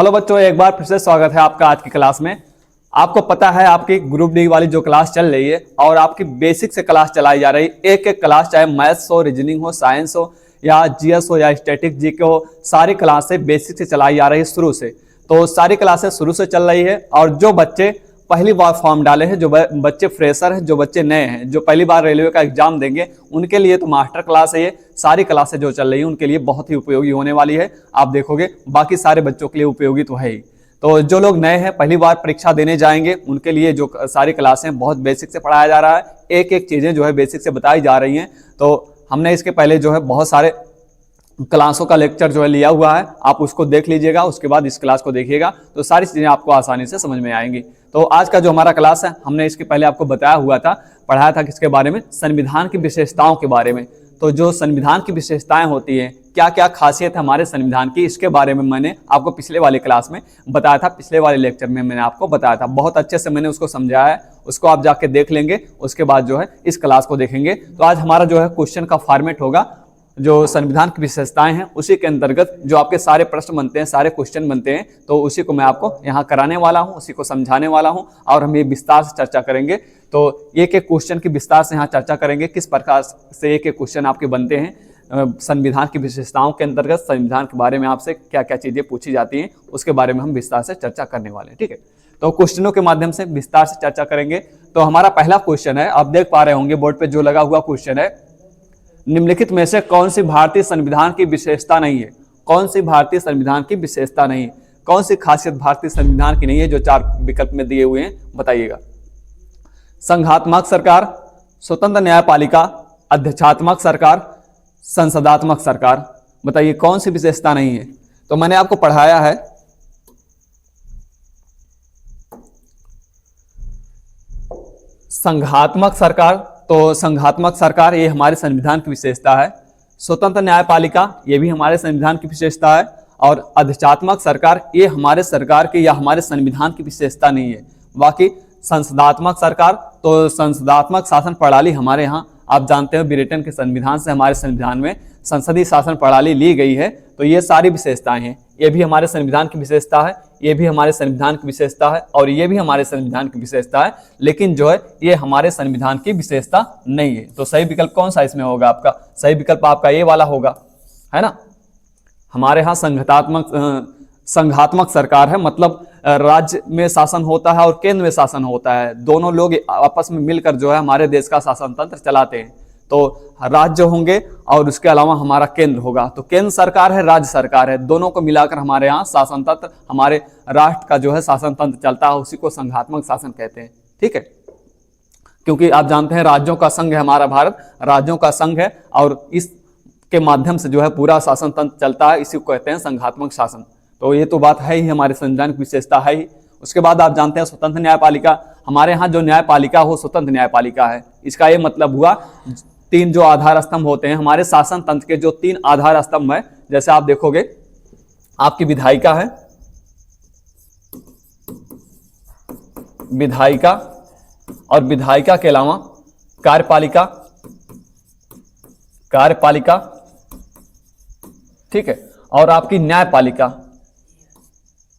Hello बच्चों, एक बार फिर से स्वागत है आपका आज की क्लास में। आपको पता है आपकी ग्रुप डी वाली जो क्लास चल रही है और आपकी बेसिक से क्लास चलाई जा रही है। एक एक क्लास चाहे मैथ्स हो, रीजनिंग हो, साइंस हो या जीएस हो या स्टैटिक जीके हो, सारी क्लासें बेसिक से चलाई जा रही है शुरू से। तो सारी क्लासें शुरू से चल रही है और जो बच्चे पहली बार फॉर्म डाले हैं, जो बच्चे फ्रेशर हैं, जो बच्चे नए हैं, जो पहली बार रेलवे का एग्जाम देंगे, उनके लिए तो मास्टर क्लास है। ये सारी क्लासें जो चल रही हैं उनके लिए बहुत ही उपयोगी होने वाली है। आप देखोगे बाकी सारे बच्चों के लिए उपयोगी तो है ही। तो जो लोग नए हैं, पहली बार परीक्षा देने जाएंगे, उनके लिए जो सारी क्लासें बहुत बेसिक से पढ़ाया जा रहा है, एक एक चीजें जो है बेसिक से बताई जा रही हैं। तो हमने इसके पहले जो है बहुत सारे क्लासों का लेक्चर जो है लिया हुआ है, आप उसको देख लीजिएगा, उसके बाद इस क्लास को देखिएगा तो सारी चीजें आपको आसानी से समझ में आएंगी। तो आज का जो हमारा क्लास है, हमने इसके पहले आपको बताया हुआ था, पढ़ाया था किसके बारे में, संविधान की विशेषताओं के बारे में। तो जो संविधान की विशेषताएं होती हैं, क्या क्या खासियत है हमारे संविधान की, इसके बारे में मैंने आपको पिछले वाले क्लास में बताया था, पिछले वाले लेक्चर में मैंने आपको बताया था। बहुत अच्छे से मैंने उसको समझाया है, उसको आप जाके देख लेंगे, उसके बाद जो है इस क्लास को देखेंगे। तो आज हमारा जो है क्वेश्चन का फॉर्मेट होगा, जो संविधान की विशेषताएं हैं उसी के अंतर्गत जो आपके सारे प्रश्न बनते हैं, सारे क्वेश्चन बनते हैं, तो उसी को मैं आपको यहाँ कराने वाला हूँ, उसी को समझाने वाला हूँ और हम ये विस्तार से चर्चा करेंगे। तो एक एक क्वेश्चन की विस्तार से यहाँ चर्चा करेंगे, किस प्रकार से एक एक क्वेश्चन आपके बनते हैं संविधान की विशेषताओं के अंतर्गत, संविधान के बारे में आपसे क्या क्या चीजें पूछी जाती हैं, उसके बारे में हम विस्तार से चर्चा करने वाले हैं। ठीक है, तो क्वेश्चनों के माध्यम से विस्तार से चर्चा करेंगे। तो हमारा पहला क्वेश्चन है, आप देख पा रहे होंगे बोर्ड पे जो लगा हुआ क्वेश्चन है, निम्नलिखित में से कौन सी भारतीय संविधान की विशेषता नहीं है। कौन सी भारतीय संविधान की विशेषता नहीं है, कौन सी खासियत भारतीय संविधान की नहीं है, जो चार विकल्प में दिए हुए हैं बताइएगा। संघात्मक सरकार, स्वतंत्र न्यायपालिका, अध्यक्षात्मक सरकार, संसदात्मक सरकार। बताइए कौन सी विशेषता नहीं है। तो मैंने आपको पढ़ाया है संघात्मक सरकार, तो संघात्मक सरकार ये हमारे संविधान की विशेषता है। स्वतंत्र न्यायपालिका ये भी हमारे संविधान की विशेषता है और अधिष्ठात्मक सरकार ये हमारे सरकार की या हमारे संविधान की विशेषता नहीं है। बाकी संसदात्मक सरकार, तो संसदात्मक शासन प्रणाली हमारे यहाँ, आप जानते हो ब्रिटेन के संविधान से हमारे संविधान में संसदीय शासन प्रणाली ली गई है। तो ये सारी विशेषताएं हैं, ये भी हमारे संविधान की विशेषता है, ये भी हमारे संविधान की विशेषता है और ये भी हमारे संविधान की विशेषता है, लेकिन जो है ये हमारे संविधान की विशेषता नहीं है। तो सही विकल्प कौन सा इसमें होगा आपका? सही विकल्प आपका ये वाला होगा, है ना। हमारे यहाँ संघात्मक सरकार है, मतलब राज्य में शासन होता है और केंद्र में शासन होता है, दोनों लोग आपस में मिलकर जो है हमारे देश का शासन तंत्र चलाते हैं। तो राज्य होंगे और उसके अलावा हमारा केंद्र होगा। तो केंद्र सरकार है, राज्य सरकार है, दोनों को मिलाकर हमारे यहाँ शासन तंत्र, हमारे राष्ट्र का जो है शासन तंत्र चलता है, उसी को संघात्मक शासन कहते हैं। ठीक है, क्योंकि आप जानते हैं राज्यों का संघ है हमारा भारत, राज्यों का संघ है और इसके माध्यम से जो है पूरा शासन तंत्र चलता है, इसी को कहते हैं संघात्मक शासन। तो ये तो बात है ही, हमारे संविधान की विशेषता है ही। उसके बाद आप जानते हैं स्वतंत्र न्यायपालिका, हमारे यहाँ जो न्यायपालिका हो स्वतंत्र न्यायपालिका है। इसका ये मतलब हुआ तीन जो आधार स्तंभ होते हैं हमारे शासन तंत्र के, जो तीन आधार स्तंभ है, जैसे आप देखोगे आपकी विधायिका है, विधायिका और विधायिका के अलावा कार्यपालिका, कार्यपालिका, ठीक है, और आपकी न्यायपालिका,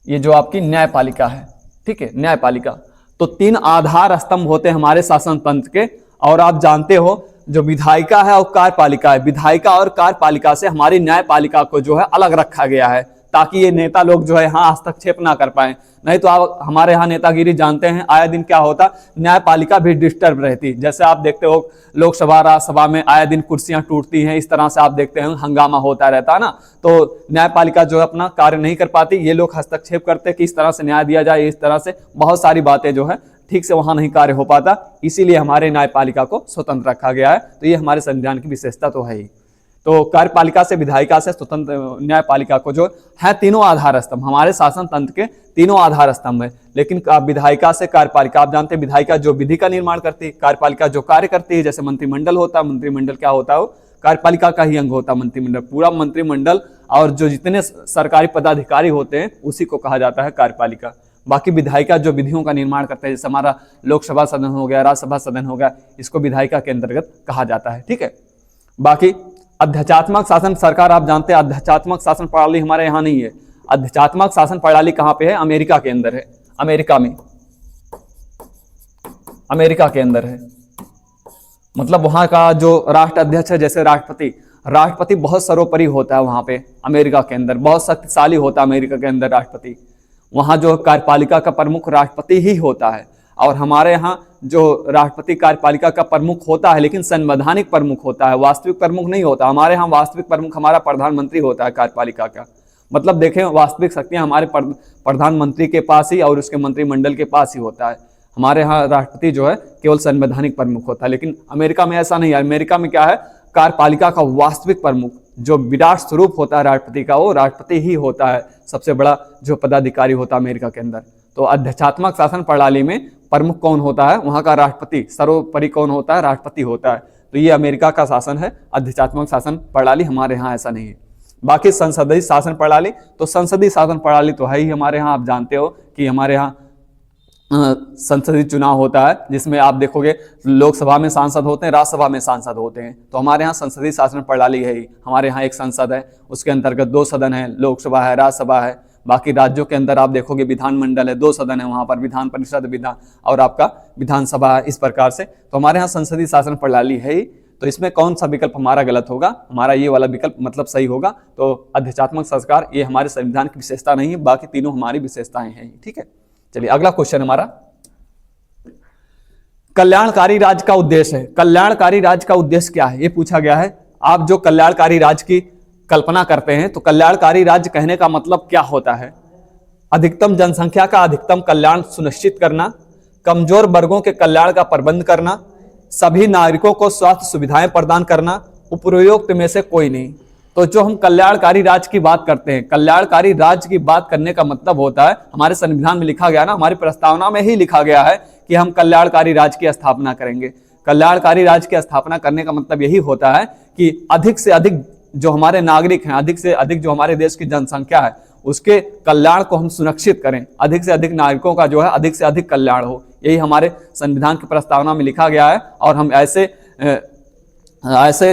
ये जो आपकी न्यायपालिका है, ठीक है, न्यायपालिका। तो तीन आधार स्तंभ होते हैं हमारे शासन तंत्र के। और आप जानते हो जो विधायिका है और कार्यपालिका है, विधायिका और कार्यपालिका से हमारी न्यायपालिका को जो है अलग रखा गया है, ताकि ये नेता लोग जो है यहाँ हस्तक्षेप ना कर पाए। नहीं तो आप हमारे यहाँ नेतागिरी जानते हैं, आए दिन क्या होता, न्यायपालिका भी डिस्टर्ब रहती। जैसे आप देखते हो लोकसभा राज्यसभा में आए दिन कुर्सियां टूटती हैं, इस तरह से आप देखते हैं हंगामा होता रहता है ना। तो न्यायपालिका जो है अपना कार्य नहीं कर पाती, ये लोग हस्तक्षेप करते कि इस तरह से न्याय दिया जाए, इस तरह से बहुत सारी बातें जो है ठीक से वहां नहीं कार्य हो पाता, इसीलिए हमारे न्यायपालिका को स्वतंत्र रखा गया है। तो ये हमारे संविधान की विशेषता तो है ही। तो कार्यपालिका से, विधायिका से स्वतंत्र न्यायपालिका को जो है तीनों आधार स्तंभ, हमारे शासन तंत्र के तीनों आधार स्तंभ है। लेकिन विधायिका से कार्यपालिका, आप जानते हैं विधायिका जो विधि का निर्माण करती है, कार्यपालिका जो कार्य करती है, जैसे मंत्रिमंडल होता है, मंत्रिमंडल क्या होता है, वो कार्यपालिका का ही अंग होता है मंत्रिमंडल। पूरा मंत्रिमंडल और जो जितने सरकारी पदाधिकारी होते हैं उसी को कहा जाता है कार्यपालिका। बाकी विधायिका जो विधियों का निर्माण करते हैं, जैसे हमारा लोकसभा सदन हो गया, राज्यसभा सदन हो गया, इसको विधायिका के अंतर्गत कहा जाता है। ठीक है, बाकी अध्यक्षात्मक शासन सरकार, आप जानते हैं अध्यक्षात्मक शासन प्रणाली हमारे यहाँ नहीं है। आध्यात्मिक शासन प्रणाली कहाँ पे है? अमेरिका के अंदर है, अमेरिका में, अमेरिका के अंदर है। मतलब वहां का जो राष्ट्र अध्यक्ष है, जैसे राष्ट्रपति बहुत सर्वोपरि होता है वहां पे, अमेरिका के अंदर बहुत शक्तिशाली होता है अमेरिका के अंदर राष्ट्रपति। वहां जो कार्यपालिका का प्रमुख राष्ट्रपति ही होता है, और हमारे यहाँ जो राष्ट्रपति कार्यपालिका का प्रमुख होता है लेकिन संवैधानिक प्रमुख होता है, वास्तविक प्रमुख नहीं होता। हमारे यहाँ वास्तविक प्रमुख हमारा प्रधानमंत्री होता है कार्यपालिका का। मतलब देखें, वास्तविक शक्तियां हमारे प्रधानमंत्री के पास ही और उसके मंत्रिमंडल के पास ही होता है। हमारे यहाँ राष्ट्रपति जो है केवल संवैधानिक प्रमुख होता है, लेकिन अमेरिका में ऐसा नहीं है। अमेरिका में क्या है? कार्यपालिका का वास्तविक प्रमुख जो विराट स्वरूप होता है राष्ट्रपति का, वो राष्ट्रपति ही होता है, सबसे बड़ा जो पदाधिकारी होता है अमेरिका के अंदर। तो आध्यात्मिक शासन प्रणाली में प्रमुख कौन होता है? वहां का राष्ट्रपति। सर्वोपरि कौन होता है? राष्ट्रपति होता है। तो ये अमेरिका का शासन है, आध्यात्मिक शासन प्रणाली। हमारे यहाँ ऐसा नहीं है। बाकी संसदीय शासन प्रणाली, तो संसदीय शासन प्रणाली तो है ही हमारे यहाँ। आप जानते हो कि हमारे यहाँ संसदीय चुनाव होता है, जिसमें आप देखोगे लोकसभा में सांसद होते हैं, राज्यसभा में सांसद होते हैं। तो हमारे यहाँ संसदीय शासन प्रणाली है ही। हमारे यहाँ एक संसद है, उसके अंतर्गत 2 सदन है, लोकसभा है, राज्यसभा है। बाकी राज्यों के अंदर आप देखोगे विधानमंडल है, 2 सदन है वहां पर, विधान परिषद, विधान और आपका विधानसभा है, इस प्रकार से। तो हमारे यहाँ संसदीय शासन प्रणाली है ही। तो इसमें कौन सा विकल्प हमारा गलत होगा? हमारा ये वाला विकल्प मतलब सही होगा। तो आध्यात्मिक संस्कार ये हमारे संविधान की विशेषता नहीं है, बाकी तीनों हमारी विशेषताएं हैं। ठीक है, चलिए अगला क्वेश्चन हमारा, कल्याणकारी राज्य का उद्देश्य है। कल्याणकारी राज्य का उद्देश्य क्या है? ये पूछा गया है। आप जो कल्याणकारी राज्य की कल्पना करते हैं, तो कल्याणकारी राज्य कहने का मतलब क्या होता है? अधिकतम जनसंख्या का अधिकतम कल्याण सुनिश्चित करना, कमजोर वर्गों के कल्याण का प्रबंध करना, सभी नागरिकों को स्वास्थ्य सुविधाएं प्रदान करना, उपरोक्त में से कोई नहीं। तो जो हम कल्याणकारी राज्य की बात करते हैं, कल्याणकारी राज्य की बात करने का मतलब होता है, हमारे संविधान में लिखा गया ना, हमारी प्रस्तावना में ही लिखा गया है कि हम कल्याणकारी राज्य की स्थापना करेंगे। कल्याणकारी राज्य की स्थापना करने का मतलब यही होता है कि अधिक से अधिक जो हमारे नागरिक हैं, अधिक से अधिक जो हमारे देश की जनसंख्या है, उसके कल्याण को हम सुनिश्चित करें। अधिक से अधिक नागरिकों का जो है अधिक से अधिक कल्याण हो, यही हमारे संविधान की प्रस्तावना में लिखा गया है। और हम ऐसे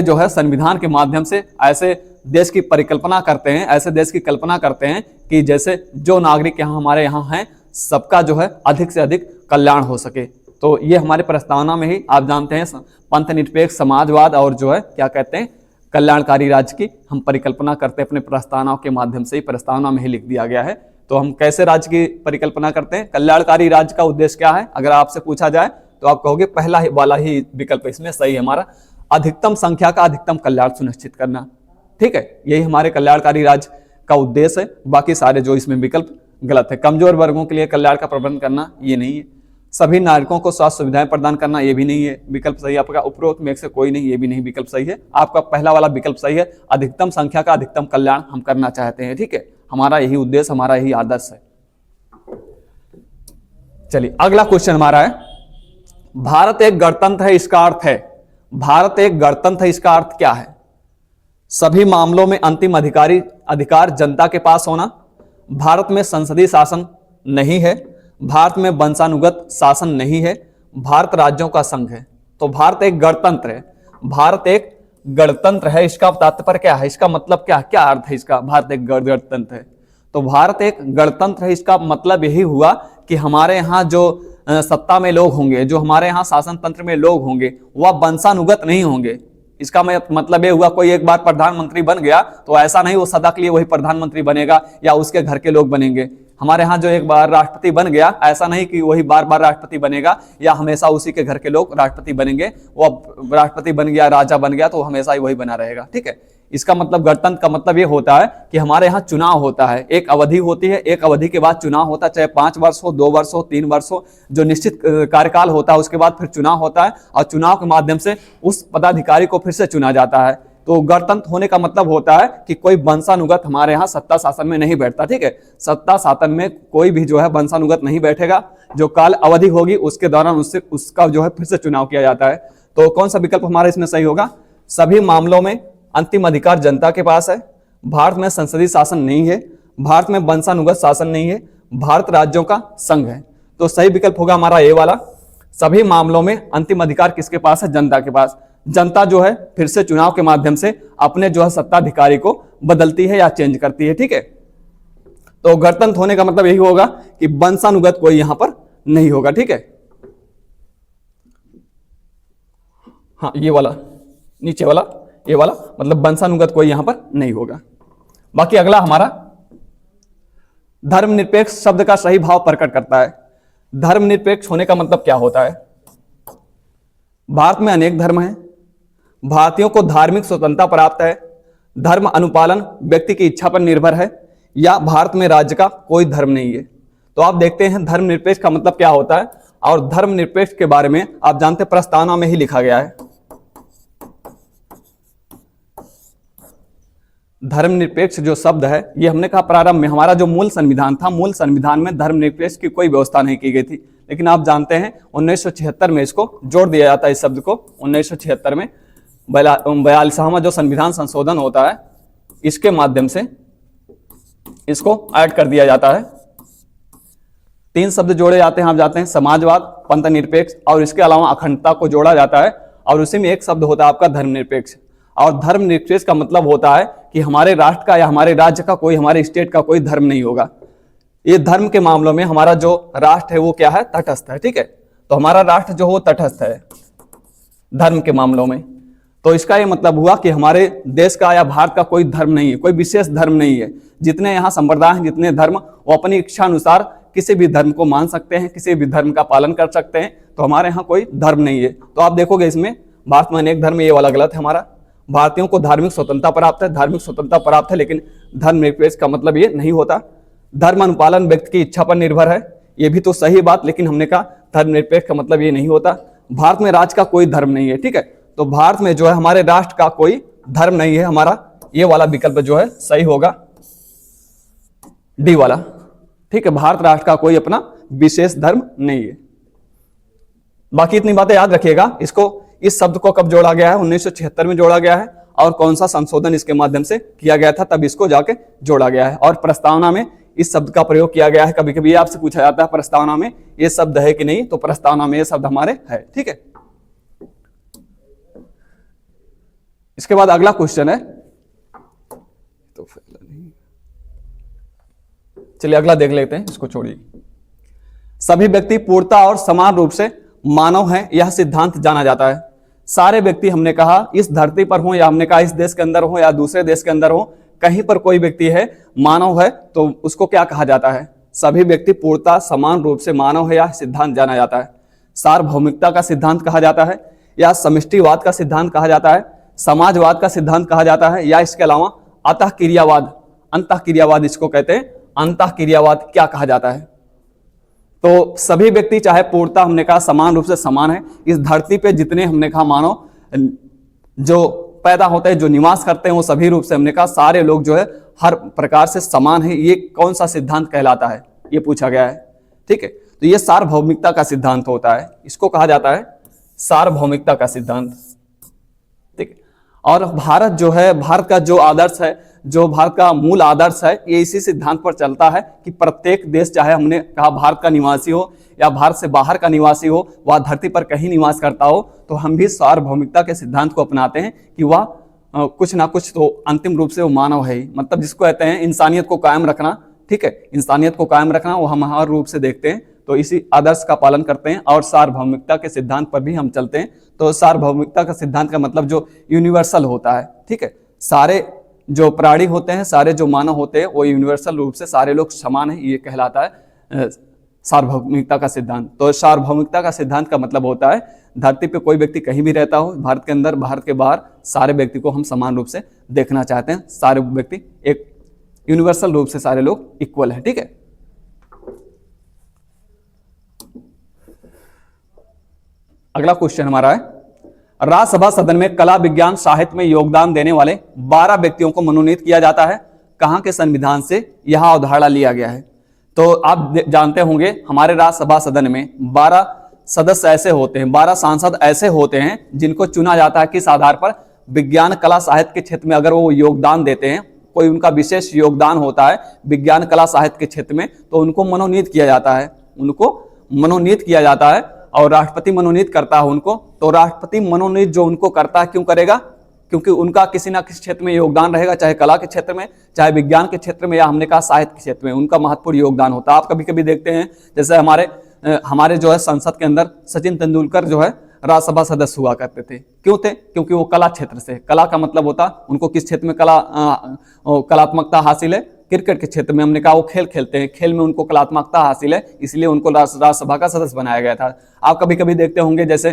जो है संविधान के माध्यम से ऐसे देश की परिकल्पना करते हैं, ऐसे देश की कल्पना करते हैं कि जैसे जो नागरिक यहाँ हमारे यहाँ हैं, सबका जो है अधिक से अधिक कल्याण हो सके। तो ये हमारे प्रस्तावना में ही आप जानते हैं, पंथ निरपेक्ष समाजवाद और जो है क्या कहते हैं, कल्याणकारी राज्य की हम परिकल्पना करते हैं अपने प्रस्तावनाओं के माध्यम से ही। प्रस्तावना में ही लिख दिया गया है। तो हम कैसे राज्य की परिकल्पना करते हैं? कल्याणकारी राज्य का उद्देश्य क्या है अगर आपसे पूछा जाए, तो आप कहोगे पहला वाला ही विकल्प इसमें सही है हमारा, अधिकतम संख्या का अधिकतम कल्याण सुनिश्चित करना। ठीक है, यही हमारे कल्याणकारी राज्य का उद्देश्य है। बाकी सारे जो इसमें विकल्प गलत है। कमजोर वर्गों के लिए कल्याण का प्रबंध करना, ये नहीं है। सभी नागरिकों को स्वास्थ्य सुविधाएं प्रदान करना, ये भी नहीं है विकल्प सही आपका। उपरोक्त में से कोई नहीं, ये भी नहीं विकल्प सही है। आपका पहला वाला विकल्प सही है, अधिकतम संख्या का अधिकतम कल्याण हम करना चाहते हैं। ठीक है, हमारा यही उद्देश्य, हमारा यही आदर्श है। चलिए अगला क्वेश्चन हमारा है, भारत एक गणतंत्र है, इसका अर्थ है, भारत एक गणतंत्र है, इसका अर्थ क्या है? सभी मामलों में अंतिम अधिकार जनता के पास होना, भारत में संसदीय शासन नहीं है, भारत में वंशानुगत शासन नहीं है, भारत राज्यों का संघ है। तो भारत एक गणतंत्र है, भारत एक गणतंत्र है, इसका तात्पर्य क्या है? इसका मतलब क्या अर्थ है इसका? भारत एक गणतंत्र है। तो भारत एक गणतंत्र है, इसका मतलब यही हुआ कि हमारे यहाँ जो सत्ता में लोग होंगे, जो हमारे यहाँ शासन तंत्र में लोग होंगे, वह वंशानुगत नहीं होंगे। इसका मतलब ये हुआ कोई एक बार प्रधानमंत्री बन गया तो ऐसा नहीं वो सदा के लिए वही प्रधानमंत्री बनेगा या उसके घर के लोग बनेंगे। हमारे यहाँ जो एक बार राष्ट्रपति बन गया, ऐसा नहीं कि वही बार बार राष्ट्रपति बनेगा या हमेशा उसी के घर के लोग राष्ट्रपति बनेंगे। वो राष्ट्रपति बन गया, राजा बन गया तो हमेशा ही वही बना रहेगा। ठीक है, इसका मतलब गणतंत्र का मतलब ये होता है कि हमारे यहाँ चुनाव होता है, एक अवधि होती है, एक अवधि के बाद चुनाव होता है, चाहे 5 वर्ष हो, 2 वर्ष हो, 3 वर्ष हो, जो निश्चित कार्यकाल होता है, उसके बाद फिर चुनाव होता है और चुनाव के माध्यम से उस पदाधिकारी को फिर से चुना जाता है। तो गणतंत्र होने का मतलब होता है कि कोई वंशानुगत हमारे यहाँ सत्ता शासन में नहीं बैठता। ठीक है, सत्ता शासन में कोई भी जो है वंशानुगत नहीं बैठेगा, जो काल अवधि होगी उसके दौरान उसका जो है फिर से चुनाव किया जाता है। तो कौन सा विकल्प हमारा इसमें सही होगा? सभी मामलों में अंतिम अधिकार जनता के पास है, भारत में संसदीय शासन नहीं है, भारत में वंशानुगत शासन नहीं है, भारत राज्यों का संघ है। तो सही विकल्प होगा हमारा ये वाला, सभी मामलों में अंतिम अधिकार किसके पास है? जनता के पास। जनता जो है फिर से चुनाव के माध्यम से अपने जो है सत्ताधिकारी को बदलती है या चेंज करती है। ठीक है, तो गणतंत्र होने का मतलब यही होगा कि वंशानुगत कोई यहां पर नहीं होगा, ठीक है। हाँ, ये वाला नीचे वाला, ये वाला मतलब वंशानुगत कोई यहां पर नहीं होगा। बाकी अगला हमारा धर्मनिरपेक्ष शब्द का सही भाव प्रकट करता है। धर्मनिरपेक्ष होने का मतलब क्या होता है? भारत में अनेक धर्म हैं, भारतीयों को धार्मिक स्वतंत्रता प्राप्त है, धर्म अनुपालन व्यक्ति की इच्छा पर निर्भर है, या भारत में राज्य का कोई धर्म नहीं है। तो आप देखते हैं धर्मनिरपेक्ष का मतलब क्या होता है, और धर्मनिरपेक्ष के बारे में आप जानते हैं प्रस्तावना में ही लिखा गया है। धर्मनिरपेक्ष जो शब्द है, ये हमने कहा प्रारंभ में हमारा जो मूल संविधान था, मूल संविधान में धर्मनिरपेक्ष की कोई व्यवस्था नहीं की गई थी, लेकिन आप जानते हैं 1976 में इसको जोड़ दिया जाता है। इस शब्द को 1976 में 42वां जो संविधान संशोधन होता है, इसके माध्यम से इसको ऐड कर दिया जाता है। 3 शब्द जोड़े जाते हैं, आप जाते हैं समाजवाद, पंथ निरपेक्ष, और इसके अलावा अखंडता को जोड़ा जाता है, और उसी में एक शब्द होता है आपका धर्मनिरपेक्ष। और धर्मनिरपेक्ष का मतलब होता है कि हमारे राष्ट्र का या हमारे राज्य का कोई, हमारे स्टेट का कोई धर्म नहीं होगा। ये धर्म के मामलों में हमारा जो राष्ट्र है वो क्या है? तटस्थ है, ठीक है। तो हमारा राष्ट्र जो हो तटस्थ है धर्म के मामलों में। तो इसका ये मतलब हुआ कि हमारे देश का या भारत का कोई धर्म नहीं है, कोई विशेष धर्म नहीं है। जितने यहाँ संप्रदाय हैं, जितने धर्म, वो अपनी इच्छा अनुसार किसी भी धर्म को मान सकते हैं, किसी भी धर्म का पालन कर सकते हैं। तो हमारे यहाँ कोई धर्म नहीं है। तो आप देखोगे इसमें भारत में अनेक धर्म, ये वाला गलत है हमारा। भारतीयों को धार्मिक स्वतंत्रता प्राप्त है, धार्मिक स्वतंत्रता प्राप्त है, लेकिन धर्मनिरपेक्ष का मतलब ये नहीं होता। धर्म अनुपालन व्यक्ति की इच्छा पर निर्भर है, ये भी तो सही बात, लेकिन हमने कहा धर्मनिरपेक्ष का मतलब ये नहीं होता। भारत में राज्य का कोई धर्म नहीं है, ठीक है। तो भारत में जो है हमारे राष्ट्र का कोई धर्म नहीं है, हमारा ये वाला विकल्प जो है सही होगा, डी वाला, ठीक है। भारत राष्ट्र का कोई अपना विशेष धर्म नहीं है। बाकी इतनी बातें याद रखिएगा। इसको, इस शब्द को कब जोड़ा गया है? 1976 में जोड़ा गया है, और कौन सा संशोधन इसके माध्यम से किया गया था, तब इसको जाके जोड़ा गया है। और प्रस्तावना में इस शब्द का प्रयोग किया गया है। कभी कभी आपसे पूछा जाता है प्रस्तावना में ये शब्द है कि नहीं, तो प्रस्तावना में ये शब्द हमारे है, ठीक है। इसके बाद अगला क्वेश्चन है, तो चलिए अगला देख लेते हैं, इसको छोड़िए। सभी व्यक्ति पूर्णता और समान रूप से मानव हैं, यह सिद्धांत जाना जाता है। सारे व्यक्ति, हमने कहा इस धरती पर हो, या हमने कहा इस देश के अंदर हो या दूसरे देश के अंदर हो, कहीं पर कोई व्यक्ति है, मानव है, तो उसको क्या कहा जाता है? सभी व्यक्ति पूर्णता समान रूप से मानव है, यह सिद्धांत जाना जाता है। सार्वभौमिकता का सिद्धांत कहा जाता है, या समष्टिवाद का सिद्धांत कहा जाता है, समाजवाद का सिद्धांत कहा जाता है, या इसके अलावा अंतःक्रियावाद, अंतःक्रियावाद इसको कहते हैं, अंतःक्रियावाद क्या कहा जाता है? तो सभी व्यक्ति, चाहे पूर्णता हमने कहा समान रूप से समान है, इस धरती पे जितने हमने कहा मानव जो पैदा होते हैं, जो निवास करते हैं, वो सभी रूप से हमने कहा सारे लोग जो है हर प्रकार से समान है। ये कौन सा सिद्धांत कहलाता है, ये पूछा गया है, ठीक है। तो ये सार्वभौमिकता का सिद्धांत होता है, इसको कहा जाता है सार्वभौमिकता का सिद्धांत, ठीक है। और भारत जो है, भारत का जो आदर्श है, जो भारत का मूल आदर्श है, ये इसी सिद्धांत पर चलता है कि प्रत्येक देश, चाहे हमने कहा भारत का निवासी हो या भारत से बाहर का निवासी हो, वह धरती पर कहीं निवास करता हो, तो हम भी सार्वभौमिकता के सिद्धांत को अपनाते हैं कि वह कुछ ना कुछ तो अंतिम रूप से वो मानव है ही। मतलब जिसको कहते हैं इंसानियत को कायम रखना, ठीक है, इंसानियत को कायम रखना, वो हम हर रूप से देखते हैं। तो इसी आदर्श का पालन करते हैं और सार्वभौमिकता के सिद्धांत पर भी हम चलते हैं। तो सार्वभौमिकता का सिद्धांत का मतलब जो यूनिवर्सल होता है, ठीक है, सारे जो प्राणी होते हैं, सारे जो मानव होते हैं, वो यूनिवर्सल रूप से सारे लोग समान है, ये कहलाता है सार्वभौमिकता का सिद्धांत। तो सार्वभौमिकता का सिद्धांत का मतलब होता है धरती पे कोई व्यक्ति कहीं भी रहता हो, भारत के अंदर, भारत के बाहर, सारे व्यक्ति को हम समान रूप से देखना चाहते हैं। सारे व्यक्ति एक यूनिवर्सल रूप से सारे लोग इक्वल है, ठीक है। अगला क्वेश्चन हमारा है, राज्यसभा सदन में कला, विज्ञान, साहित्य में योगदान देने वाले 12 व्यक्तियों को मनोनीत किया जाता है। कहां के संविधान से यह अवधारणा लिया गया है? तो आप जानते होंगे हमारे राज्यसभा सदन में 12 सदस्य ऐसे होते हैं, 12 सांसद ऐसे होते हैं जिनको चुना जाता है किस आधार पर? विज्ञान, कला, साहित्य के क्षेत्र में अगर वो योगदान देते हैं, कोई उनका विशेष योगदान होता है विज्ञान, कला, साहित्य के क्षेत्र में, तो उनको मनोनीत किया जाता है, उनको मनोनीत किया जाता है और राष्ट्रपति मनोनीत करता है उनको। तो राष्ट्रपति मनोनीत जो उनको करता है, क्यों करेगा? क्योंकि उनका किसी ना किसी क्षेत्र में योगदान रहेगा, चाहे कला के क्षेत्र में, चाहे विज्ञान के क्षेत्र में, या हमने कहा साहित्य के क्षेत्र में, उनका महत्वपूर्ण योगदान होता है। आप कभी कभी देखते हैं जैसे हमारे जो है संसद के अंदर सचिन तेंदुलकर जो है राज्यसभा सदस्य हुआ करते थे। क्यों थे? क्योंकि वो कला क्षेत्र से, कला का मतलब होता उनको किस क्षेत्र में कलात्मकता हासिल है, क्रिकेट के क्षेत्र में। हमने कहा वो खेल खेलते हैं, खेल में उनको कलात्मकता हासिल है, इसलिए उनको राज्यसभा का सदस्य बनाया गया था। आप कभी कभी देखते होंगे जैसे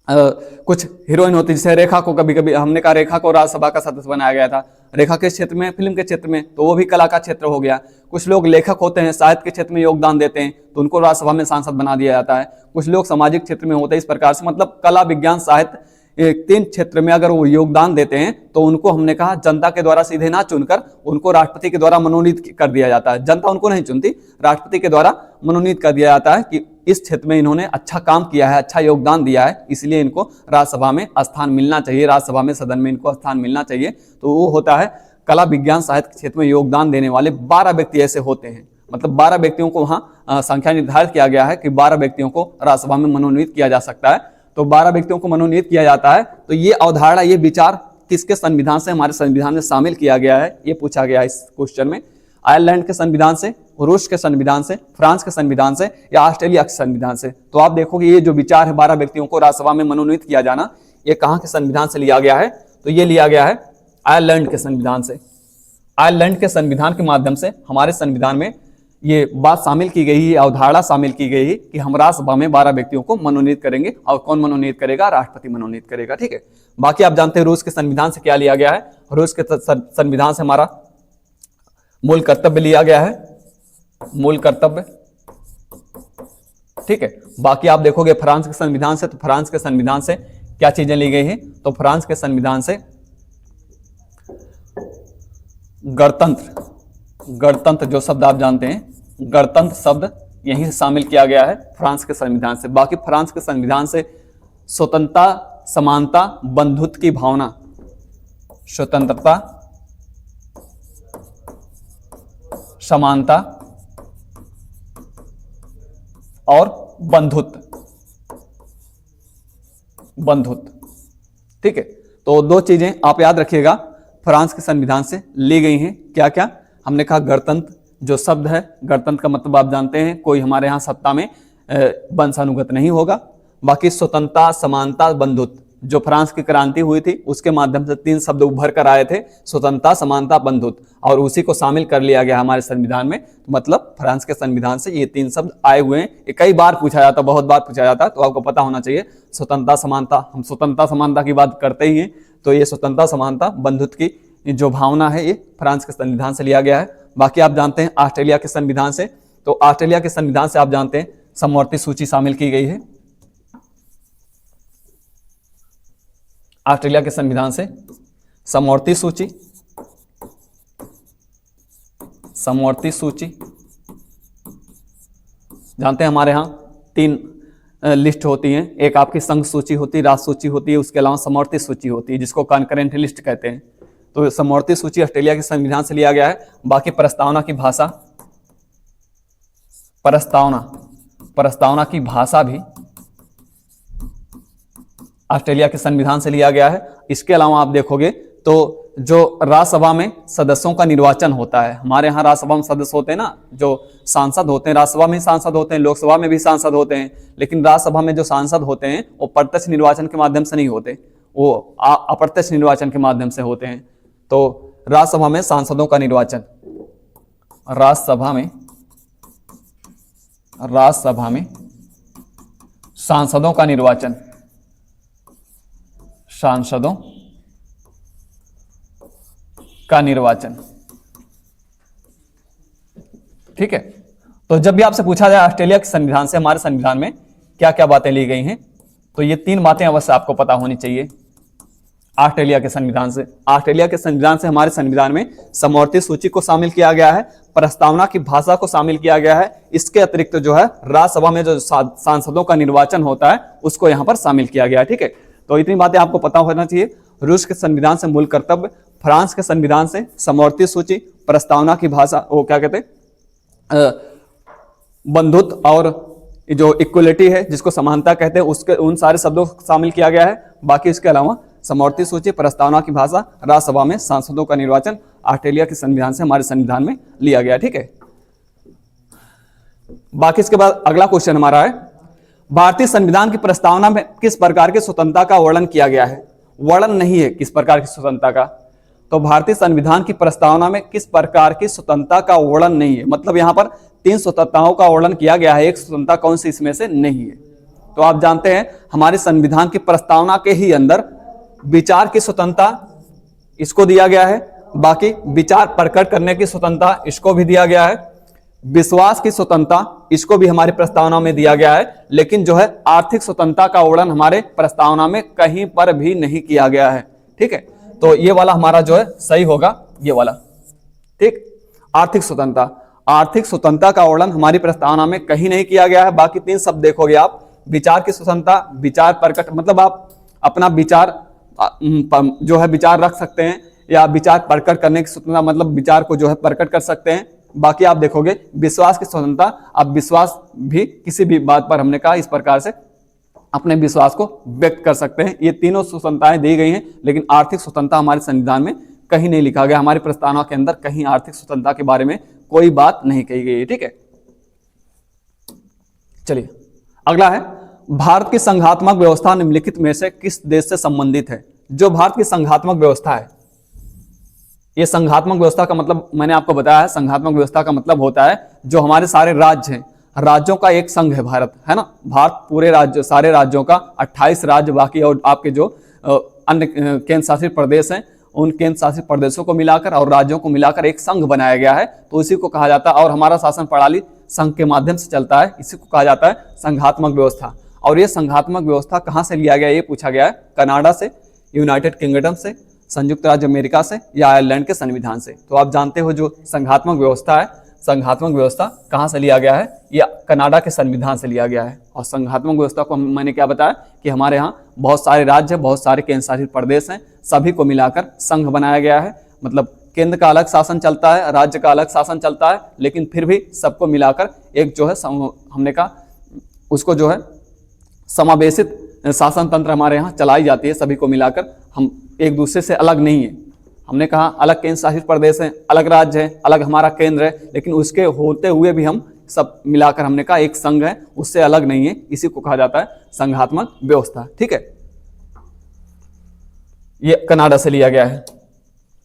कुछ हीरोइन होती, जैसे रेखा को कभी कभी हमने कहा रेखा को राज्यसभा का सदस्य बनाया गया था। रेखा के क्षेत्र में, फिल्म के क्षेत्र में, तो वो भी कला का क्षेत्र हो गया। कुछ लोग लेखक होते हैं, साहित्य के क्षेत्र में योगदान देते हैं, तो उनको राज्यसभा में सांसद बना दिया जाता है। कुछ लोग सामाजिक क्षेत्र में होते हैं। इस प्रकार से मतलब कला, विज्ञान, साहित्य, 3 क्षेत्र में अगर वो योगदान देते हैं तो उनको हमने कहा जनता के द्वारा सीधे ना चुनकर उनको राष्ट्रपति के द्वारा मनोनीत कर दिया जाता है। जनता उनको नहीं चुनती, राष्ट्रपति के द्वारा मनोनीत कर दिया जाता है कि इस क्षेत्र में इन्होंने अच्छा काम किया है, अच्छा योगदान दिया है, इसलिए इनको राज्यसभा में स्थान मिलना चाहिए, राज्यसभा में, सदन में इनको स्थान मिलना चाहिए। तो वो होता है कला, विज्ञान, साहित्य के क्षेत्र में योगदान देने वाले 12 व्यक्ति ऐसे होते हैं। मतलब 12 व्यक्तियों को वहां संख्या निर्धारित किया गया है कि 12 व्यक्तियों को राज्यसभा में मनोनीत किया जा सकता है। तो 12 व्यक्तियों को मनोनीत किया जाता है। तो ये अवधारणा, ये विचार किसके संविधान से, हमारे संविधान में शामिल किया गया है, ये पूछा गया इस क्वेश्चन में। आयरलैंड के संविधान से, रूस के संविधान से, फ्रांस के संविधान से, या ऑस्ट्रेलिया के संविधान से। तो आप देखोगे ये जो विचार है 12 व्यक्तियों को राज्यसभा में मनोनीत किया जाना, ये कहाँ के संविधान से लिया गया है? तो ये लिया गया है आयरलैंड के संविधान से। आयरलैंड के संविधान के माध्यम से हमारे संविधान में ये बात शामिल की गई है, अवधारणा शामिल की गई है कि हम राज्यसभा में 12 व्यक्तियों को मनोनीत करेंगे। और कौन मनोनीत करेगा? राष्ट्रपति मनोनीत करेगा। ठीक है। बाकी आप जानते हैं रूस के संविधान से क्या लिया गया है। रूस के संविधान से हमारा मूल कर्तव्य लिया गया है, मूल कर्तव्य। ठीक है। बाकी आप देखोगे फ्रांस के संविधान से, तो फ्रांस के संविधान से क्या चीजें ली गई हैं? तो फ्रांस के संविधान से गणतंत्र, गणतंत्र जो शब्द आप जानते हैं, गणतंत्र शब्द यहीं से शामिल किया गया है फ्रांस के संविधान से। बाकी फ्रांस के संविधान से स्वतंत्रता, समानता, बंधुत्व की भावना, स्वतंत्रता, समानता और बंधुत्व, बंधुत्व। ठीक है। तो 2 चीजें आप याद रखिएगा फ्रांस के संविधान से ली गई हैं। क्या क्या? हमने कहा गणतंत्र जो शब्द है, गणतंत्र का मतलब आप जानते हैं, कोई हमारे यहाँ सत्ता में वंशानुगत नहीं होगा। बाकी स्वतंत्रता, समानता, बंधुत्व, जो फ्रांस की क्रांति हुई थी उसके माध्यम से 3 शब्द उभर कर आए थे, स्वतंत्रता, समानता, बंधुत्व, और उसी को शामिल कर लिया गया हमारे संविधान में। तो मतलब फ्रांस के संविधान से ये 3 शब्द आए हुए हैं। ये कई बार पूछा जाता, बहुत बार पूछा जाता, तो आपको पता होना चाहिए। स्वतंत्रता, समानता, हम स्वतंत्रता समानता की बात करते ही हैं, तो ये स्वतंत्रता, समानता, बंधुत्व की जो भावना है ये फ्रांस के संविधान से लिया गया है। बाकी आप जानते हैं ऑस्ट्रेलिया के संविधान से, तो ऑस्ट्रेलिया के संविधान से आप जानते हैं समवर्ती सूची शामिल की गई है। ऑस्ट्रेलिया के संविधान से समवर्ती सूची, समवर्ती सूची जानते हैं हमारे यहाँ 3 लिस्ट होती हैं। एक आपकी संघ सूची होती है, राज्य सूची होती है, उसके अलावा समवर्ती सूची होती है जिसको कॉन्करेंट लिस्ट कहते हैं। तो समवर्ती सूची ऑस्ट्रेलिया के संविधान से लिया गया है। बाकी प्रस्तावना की भाषा, प्रस्तावना की भाषा भी ऑस्ट्रेलिया के संविधान से लिया गया है। इसके अलावा आप देखोगे तो जो राज्यसभा में सदस्यों का निर्वाचन होता है, हमारे यहाँ राज्यसभा में सदस्य होते हैं ना, जो सांसद होते हैं, राज्यसभा में सांसद होते हैं, लोकसभा में भी सांसद होते हैं, लेकिन राज्यसभा में जो सांसद होते हैं वो प्रत्यक्ष निर्वाचन के माध्यम से नहीं होते, वो अप्रत्यक्ष निर्वाचन के माध्यम से होते हैं। तो राज्यसभा में सांसदों का निर्वाचन, राज्यसभा में सांसदों का निर्वाचन, सांसदों का निर्वाचन। ठीक है। तो जब भी आपसे पूछा जाए ऑस्ट्रेलिया के संविधान से हमारे संविधान में क्या क्या बातें ली गई हैं, तो ये 3 बातें अवश्य आपको पता होनी चाहिए ऑस्ट्रेलिया के संविधान से। ऑस्ट्रेलिया के संविधान से हमारे संविधान में समवर्ती सूची को शामिल किया गया है, प्रस्तावना की भाषा को शामिल किया गया है। इसके अतिरिक्त जो है राज्यसभा में जो सांसदों का निर्वाचन होता है उसको यहाँ पर शामिल किया गया है। ठीक है। तो इतनी बातें आपको पता होना चाहिए। रूस के संविधान से मूल कर्तव्य, फ्रांस के संविधान से समवर्ती सूची, प्रस्तावना की भाषा, वो क्या कहते हैं, बंधुत्व, और जो इक्वलिटी है जिसको समानता कहते हैं, उसके उन सारे शब्दों को शामिल किया गया है। बाकी इसके अलावा समवर्ती सूची, प्रस्तावना की भाषा, राज्यसभा में सांसदों का निर्वाचन ऑस्ट्रेलिया के संविधान से हमारे संविधान में लिया गया। ठीक है, बाकी इसके बाद अगला क्वेश्चन हमारा है, भारतीय संविधान की प्रस्तावना में किस प्रकार की स्वतंत्रता का वर्णन किया गया है? वर्णन नहीं है किस प्रकार की स्वतंत्रता का, तो भारतीय संविधान की प्रस्तावना में किस प्रकार की स्वतंत्रता का वर्णन नहीं है, मतलब यहां पर 3 स्वतंत्रताओं का वर्णन किया गया है, एक स्वतंत्रता कौन सी इसमें से नहीं है। तो आप जानते हैं हमारे संविधान की प्रस्तावना के ही अंदर विचार की स्वतंत्रता इसको दिया गया है, बाकी विचार प्रकट करने की स्वतंत्रता इसको भी दिया गया है, विश्वास की स्वतंत्रता इसको भी हमारी प्रस्तावना में दिया गया है, लेकिन जो है आर्थिक स्वतंत्रता का वर्णन हमारे प्रस्तावना में कहीं पर भी नहीं किया गया है। ठीक है, तो ये वाला हमारा जो है सही होगा, ये वाला। ठीक, आर्थिक स्वतंत्रता का वर्णन हमारी प्रस्तावना में कहीं नहीं किया गया है। बाकी 3 शब्द देखोगे आप, विचार की स्वतंत्रता, विचार प्रकट, मतलब आप अपना विचार जो है विचार रख सकते हैं, या विचार प्रकट करने की स्वतंत्रता, मतलब विचार को जो है प्रकट कर सकते हैं। बाकी आप देखोगे विश्वास की स्वतंत्रता, आप विश्वास भी किसी भी बात पर हमने कहा इस प्रकार से अपने विश्वास को व्यक्त कर सकते हैं। ये तीनों स्वतंत्रताएं दी गई हैं, लेकिन आर्थिक स्वतंत्रता हमारे संविधान में कहीं नहीं लिखा गया, हमारी प्रस्तावना के अंदर कहीं आर्थिक स्वतंत्रता के बारे में कोई बात नहीं कही गई है। ठीक है, चलिए अगला है, भारत की संघात्मक व्यवस्था निम्नलिखित में से किस देश से संबंधित है? जो भारत की संघात्मक व्यवस्था है, ये संघात्मक व्यवस्था का मतलब मैंने आपको बताया है, संघात्मक व्यवस्था का मतलब होता है जो हमारे सारे राज्य हैं, राज्यों का एक संघ है भारत, है ना। भारत पूरे राज्य, सारे राज्यों का 28 राज्य, बाकी और आपके जो अन्य केंद्र शासित प्रदेश हैं, उन केंद्र शासित प्रदेशों को मिलाकर और राज्यों को मिलाकर एक संघ बनाया गया है, तो इसी को कहा जाता है। और हमारा शासन प्रणाली संघ के माध्यम से चलता है, इसी को कहा जाता है संघात्मक व्यवस्था। और ये संघात्मक व्यवस्था कहाँ से लिया गया, ये पूछा गया है, कनाडा से, यूनाइटेड किंगडम से, संयुक्त राज्य अमेरिका से, या आयरलैंड के संविधान से। तो आप जानते हो जो संघात्मक व्यवस्था है, संघात्मक व्यवस्था कहाँ से लिया गया है, या कनाडा के संविधान से लिया गया है। और संघात्मक व्यवस्था को मैंने क्या बताया कि हमारे यहाँ बहुत सारे राज्य, बहुत सारे केंद्र शासित प्रदेश हैं, सभी को मिलाकर संघ बनाया गया है। मतलब केंद्र का अलग शासन चलता है, राज्य का अलग शासन चलता है, लेकिन फिर भी सबको मिलाकर एक जो है हमने कहा उसको जो है समावेशित शासन तंत्र हमारे यहाँ चलाई जाती है, सभी को मिलाकर, हम एक दूसरे से अलग नहीं है। हमने कहा अलग केंद्र शासित प्रदेश हैं, अलग राज्य है, अलग हमारा केंद्र है, लेकिन उसके होते हुए भी हम सब मिलाकर हमने कहा एक संघ है, उससे अलग नहीं है, इसी को कहा जाता है संघात्मक व्यवस्था। ठीक है, ये कनाडा से लिया गया है।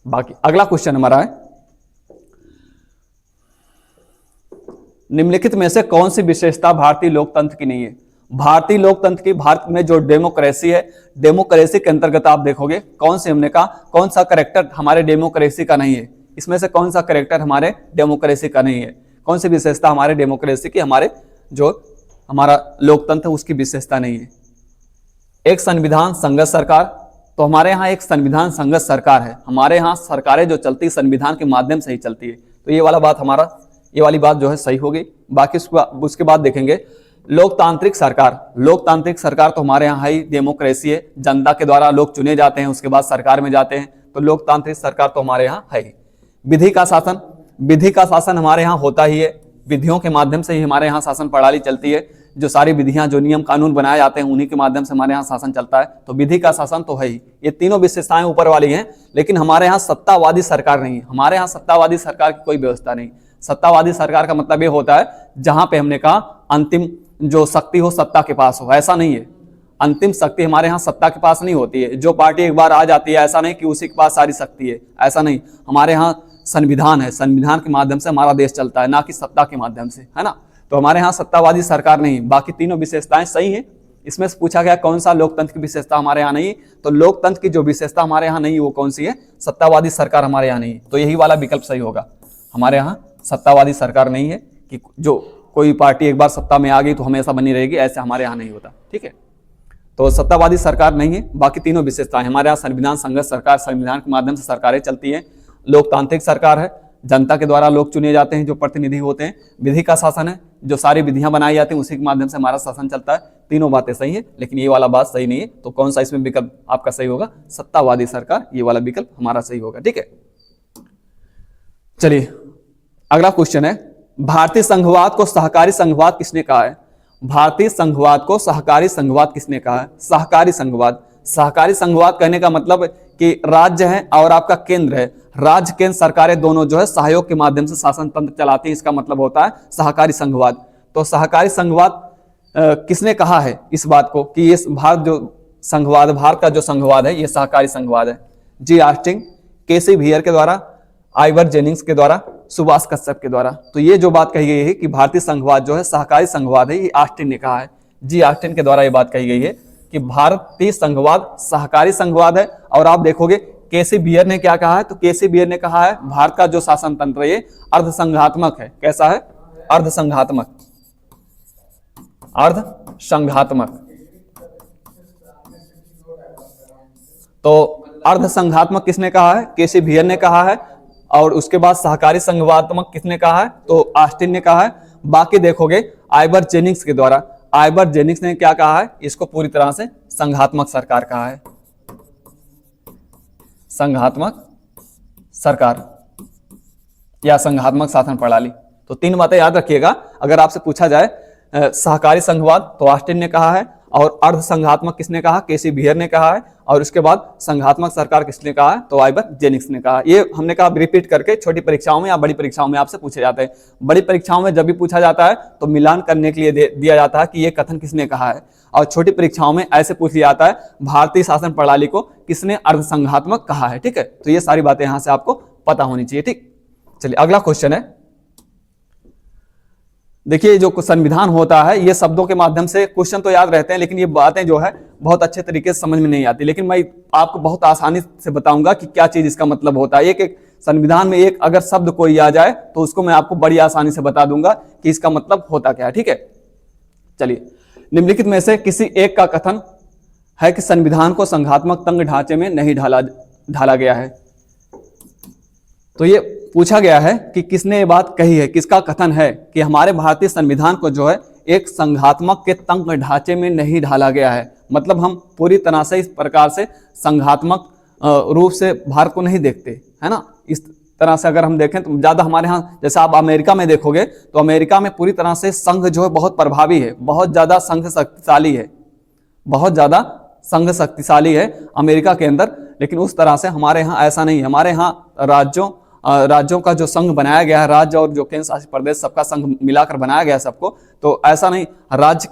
बाकी अगला क्वेश्चन हमारा है, निम्नलिखित में से कौन सी विशेषता भारतीय लोकतंत्र की नहीं है? भारतीय लोकतंत्र की, भारत में जो डेमोक्रेसी है, डेमोक्रेसी के अंतर्गत आप देखोगे कौन से, हमने कहा कौन सा करेक्टर हमारे डेमोक्रेसी का नहीं है, इसमें से कौन सा करेक्टर हमारे डेमोक्रेसी का नहीं है, कौन सी विशेषता हमारे डेमोक्रेसी की, हमारे जो हमारा लोकतंत्र है उसकी विशेषता नहीं है? एक संविधान संघ सरकार, तो हमारे यहाँ एक संविधान संघ सरकार है, हमारे यहाँ सरकारें जो चलती है संविधान के माध्यम से ही चलती है, तो ये वाला बात हमारा, ये वाली बात जो है सही होगी। बाकी उसके बाद देखेंगे लोकतांत्रिक सरकार, लोकतांत्रिक सरकार तो हमारे यहाँ ही डेमोक्रेसी है, जनता के द्वारा लोग चुने जाते हैं, उसके बाद सरकार में जाते हैं, तो लोकतांत्रिक सरकार तो हमारे यहाँ है ही। विधि का शासन, विधि का शासन हमारे यहाँ होता ही है, विधियों के माध्यम से ही हमारे यहाँ शासन प्रणाली चलती है, जो सारी विधियां, जो नियम कानून बनाए जाते हैं उन्हीं के माध्यम से हमारे यहाँ शासन चलता है, तो विधि का शासन तो है ही। ये तीनों विशेषताएं ऊपर वाली हैं, लेकिन हमारे यहाँ सत्तावादी सरकार नहीं है, हमारे यहाँ सत्तावादी सरकार की कोई व्यवस्था नहीं। सत्तावादी सरकार का मतलब ये होता है जहां पे हमने कहा अंतिम जो शक्ति हो सत्ता के पास हो, ऐसा नहीं है। अंतिम शक्ति हमारे यहाँ सत्ता के पास नहीं होती है, जो पार्टी एक बार आ जाती है ऐसा नहीं कि उसी के पास सारी शक्ति है, ऐसा नहीं। हमारे यहाँ संविधान है, संविधान के माध्यम से हमारा देश चलता है, ना कि सत्ता के माध्यम से, है ना। तो हमारे यहाँ सत्तावादी सरकार नहीं। बाकी तीनों विशेषताएं सही हैं। इसमें से पूछा गया कौन सा लोकतंत्र की विशेषता हमारे यहाँ नहीं है, तो लोकतंत्र की जो विशेषता हमारे यहाँ नहीं है वो कौन सी है? सत्तावादी सरकार हमारे यहाँ नहीं है, तो यही वाला विकल्प सही होगा। हमारे यहाँ सत्तावादी सरकार नहीं है कि जो कोई पार्टी एक बार सत्ता में आ गई तो हमेशा बनी रहेगी, ऐसे हमारे यहाँ नहीं होता। ठीक है, तो सत्तावादी सरकार नहीं है। बाकी तीनों विशेषताएं हमारे यहाँ संविधान संघ सरकार, संविधान के माध्यम से सरकारें चलती हैं। लोकतांत्रिक सरकार है, जनता के द्वारा लोग चुने जाते हैं जो प्रतिनिधि होते हैं। विधि का शासन है, जो सारी विधियां बनाई जाती हैं उसी के माध्यम से हमारा शासन चलता है। तीनों बातें सही है, लेकिन ये वाला बात सही नहीं है। तो कौन सा इसमें विकल्प आपका सही होगा? सत्तावादी सरकार, ये वाला विकल्प हमारा सही होगा। ठीक है, चलिए अगला क्वेश्चन है, भारतीय संघवाद को सहकारी संघवाद किसने कहा है? भारतीय संघवाद को सहकारी संघवाद किसने कहा है? सहकारी संघवाद, सहकारी संघवाद कहने का मतलब कि राज्य है और आपका केंद्र है, राज्य केंद्र सरकारें दोनों जो है सहयोग के माध्यम से शासन तंत्र चलाती हैं, इसका मतलब होता है सहकारी संघवाद। तो सहकारी संघवाद किसने कहा है इस बात को कि ये भारत का जो संघवाद है ये सहकारी संघवाद है? जी ऑस्टिन, केसी बियर के द्वारा, आइवर जेनिंग्स के द्वारा, सुभाष कश्यप के द्वारा। तो ये जो बात कही गई है कि भारतीय संघवाद जो है सहकारी संघवाद है, ये ऑस्टिन ने कहा है। जी ऑस्टिन के द्वारा ये बात कही गई है कि भारतीय संघवाद सहकारी संघवाद है। और आप देखोगे केसी बियर ने क्या कहा है, तो केसी बियर ने कहा है भारत का जो शासन तंत्र है ये अर्धसंघात्मक है। कैसा है? अर्धसंघात्मक, अर्धसंघात्मक। तो अर्धसंघात्मक किसने कहा है? केसी बियर ने कहा है। और उसके बाद सहकारी संघवात्मक किसने कहा है? तो ऑस्टिन ने कहा है। बाकी देखोगे आइवर जेनिंग्स के द्वारा, आइवर जेनिंग्स ने क्या कहा है? इसको पूरी तरह से संघात्मक सरकार कहा है, संघात्मक सरकार या संघात्मक शासन प्रणाली। तो तीन बातें याद रखिएगा। अगर आपसे पूछा जाए सहकारी संघवाद तो ऑस्टिन ने कहा है, और अर्ध संघात्मक किसने कहा? केसी बियर ने कहा है। और उसके बाद संघात्मक सरकार किसने कहा है? तो आइवर जेनिंग्स ने कहा। ये हमने कहा रिपीट करके छोटी परीक्षाओं में या बड़ी परीक्षाओं में आपसे पूछे जाते हैं। बड़ी परीक्षाओं में जब भी पूछा जाता है तो मिलान करने के लिए दिया जाता है कि ये कथन किसने कहा है, और छोटी परीक्षाओं में ऐसे पूछ लिया जाता है भारतीय शासन प्रणाली को किसने अर्धसंघात्मक कहा है। ठीक है, तो ये सारी बातें यहां से आपको पता होनी चाहिए। ठीक, चलिए अगला क्वेश्चन है। देखिए जो संविधान होता है ये शब्दों के माध्यम से क्वेश्चन तो याद रहते हैं, लेकिन ये बातें जो है बहुत अच्छे तरीके से समझ में नहीं आती। लेकिन मैं आपको बहुत आसानी से बताऊंगा कि क्या चीज इसका मतलब होता है। एक संविधान में एक अगर शब्द कोई आ जाए तो उसको मैं आपको बड़ी आसानी से बता दूंगा कि इसका मतलब होता क्या है। ठीक है, चलिए निम्नलिखित में से किसी एक का कथन है कि संविधान को संघात्मक तंग ढांचे में नहीं ढाला गया है। तो ये पूछा गया है कि किसने ये बात कही है, किसका कथन है कि हमारे भारतीय संविधान को जो है एक संघात्मक के तंग ढांचे में नहीं ढाला गया है। मतलब हम पूरी तरह से इस प्रकार से संघात्मक रूप से भारत को नहीं देखते, है ना। इस तरह से अगर हम देखें तो ज्यादा हमारे यहाँ, जैसे आप अमेरिका में देखोगे तो अमेरिका में पूरी तरह से संघ जो है बहुत प्रभावी है, बहुत ज्यादा संघ शक्तिशाली है, बहुत ज्यादा संघ शक्तिशाली है अमेरिका के अंदर। लेकिन उस तरह से हमारे यहाँ ऐसा नहीं है। हमारे यहाँ राज्यों का जो संघ बनाया गया है, राज्य और जो केंद्र शासित प्रदेश सबका संघ मिलाकर बनाया गया है सबको, तो ऐसा नहीं, राज्य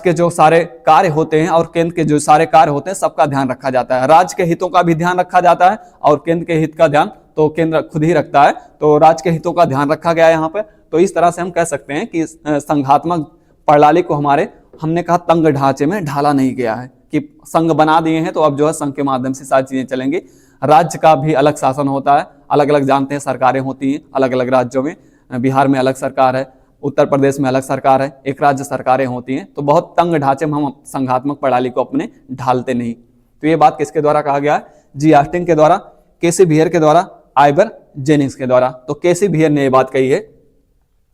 के जो सारे कार्य होते हैं और केंद्र के जो सारे कार्य होते हैं सबका ध्यान रखा जाता है। राज्य के हितों का भी ध्यान रखा जाता है और केंद्र के हित का ध्यान तो केंद्र खुद ही रखता है। तो राज्य के हितों का ध्यान रखा गया है यहाँ पे। तो इस तरह से हम कह सकते हैं कि संघात्मक प्रणाली को हमने कहा तंग ढांचे में ढाला नहीं गया है, कि संघ बना दिए हैं तो अब जो है संघ के माध्यम से सारी चीजें चलेंगी। राज्य का भी अलग शासन होता है, अलग अलग जानते हैं सरकारें होती हैं अलग अलग राज्यों में। बिहार में अलग सरकार है, उत्तर प्रदेश में अलग सरकार है, एक राज्य सरकारें होती हैं। तो बहुत तंग ढांचे में हम संघात्मक प्रणाली को अपने ढालते नहीं। तो ये बात किसके द्वारा कहा गया है? जी ऑस्टिन के द्वारा, केसी बियर के द्वारा, आइवर जेनिंग्स के द्वारा। तो केसी बियर ने ये बात कही है,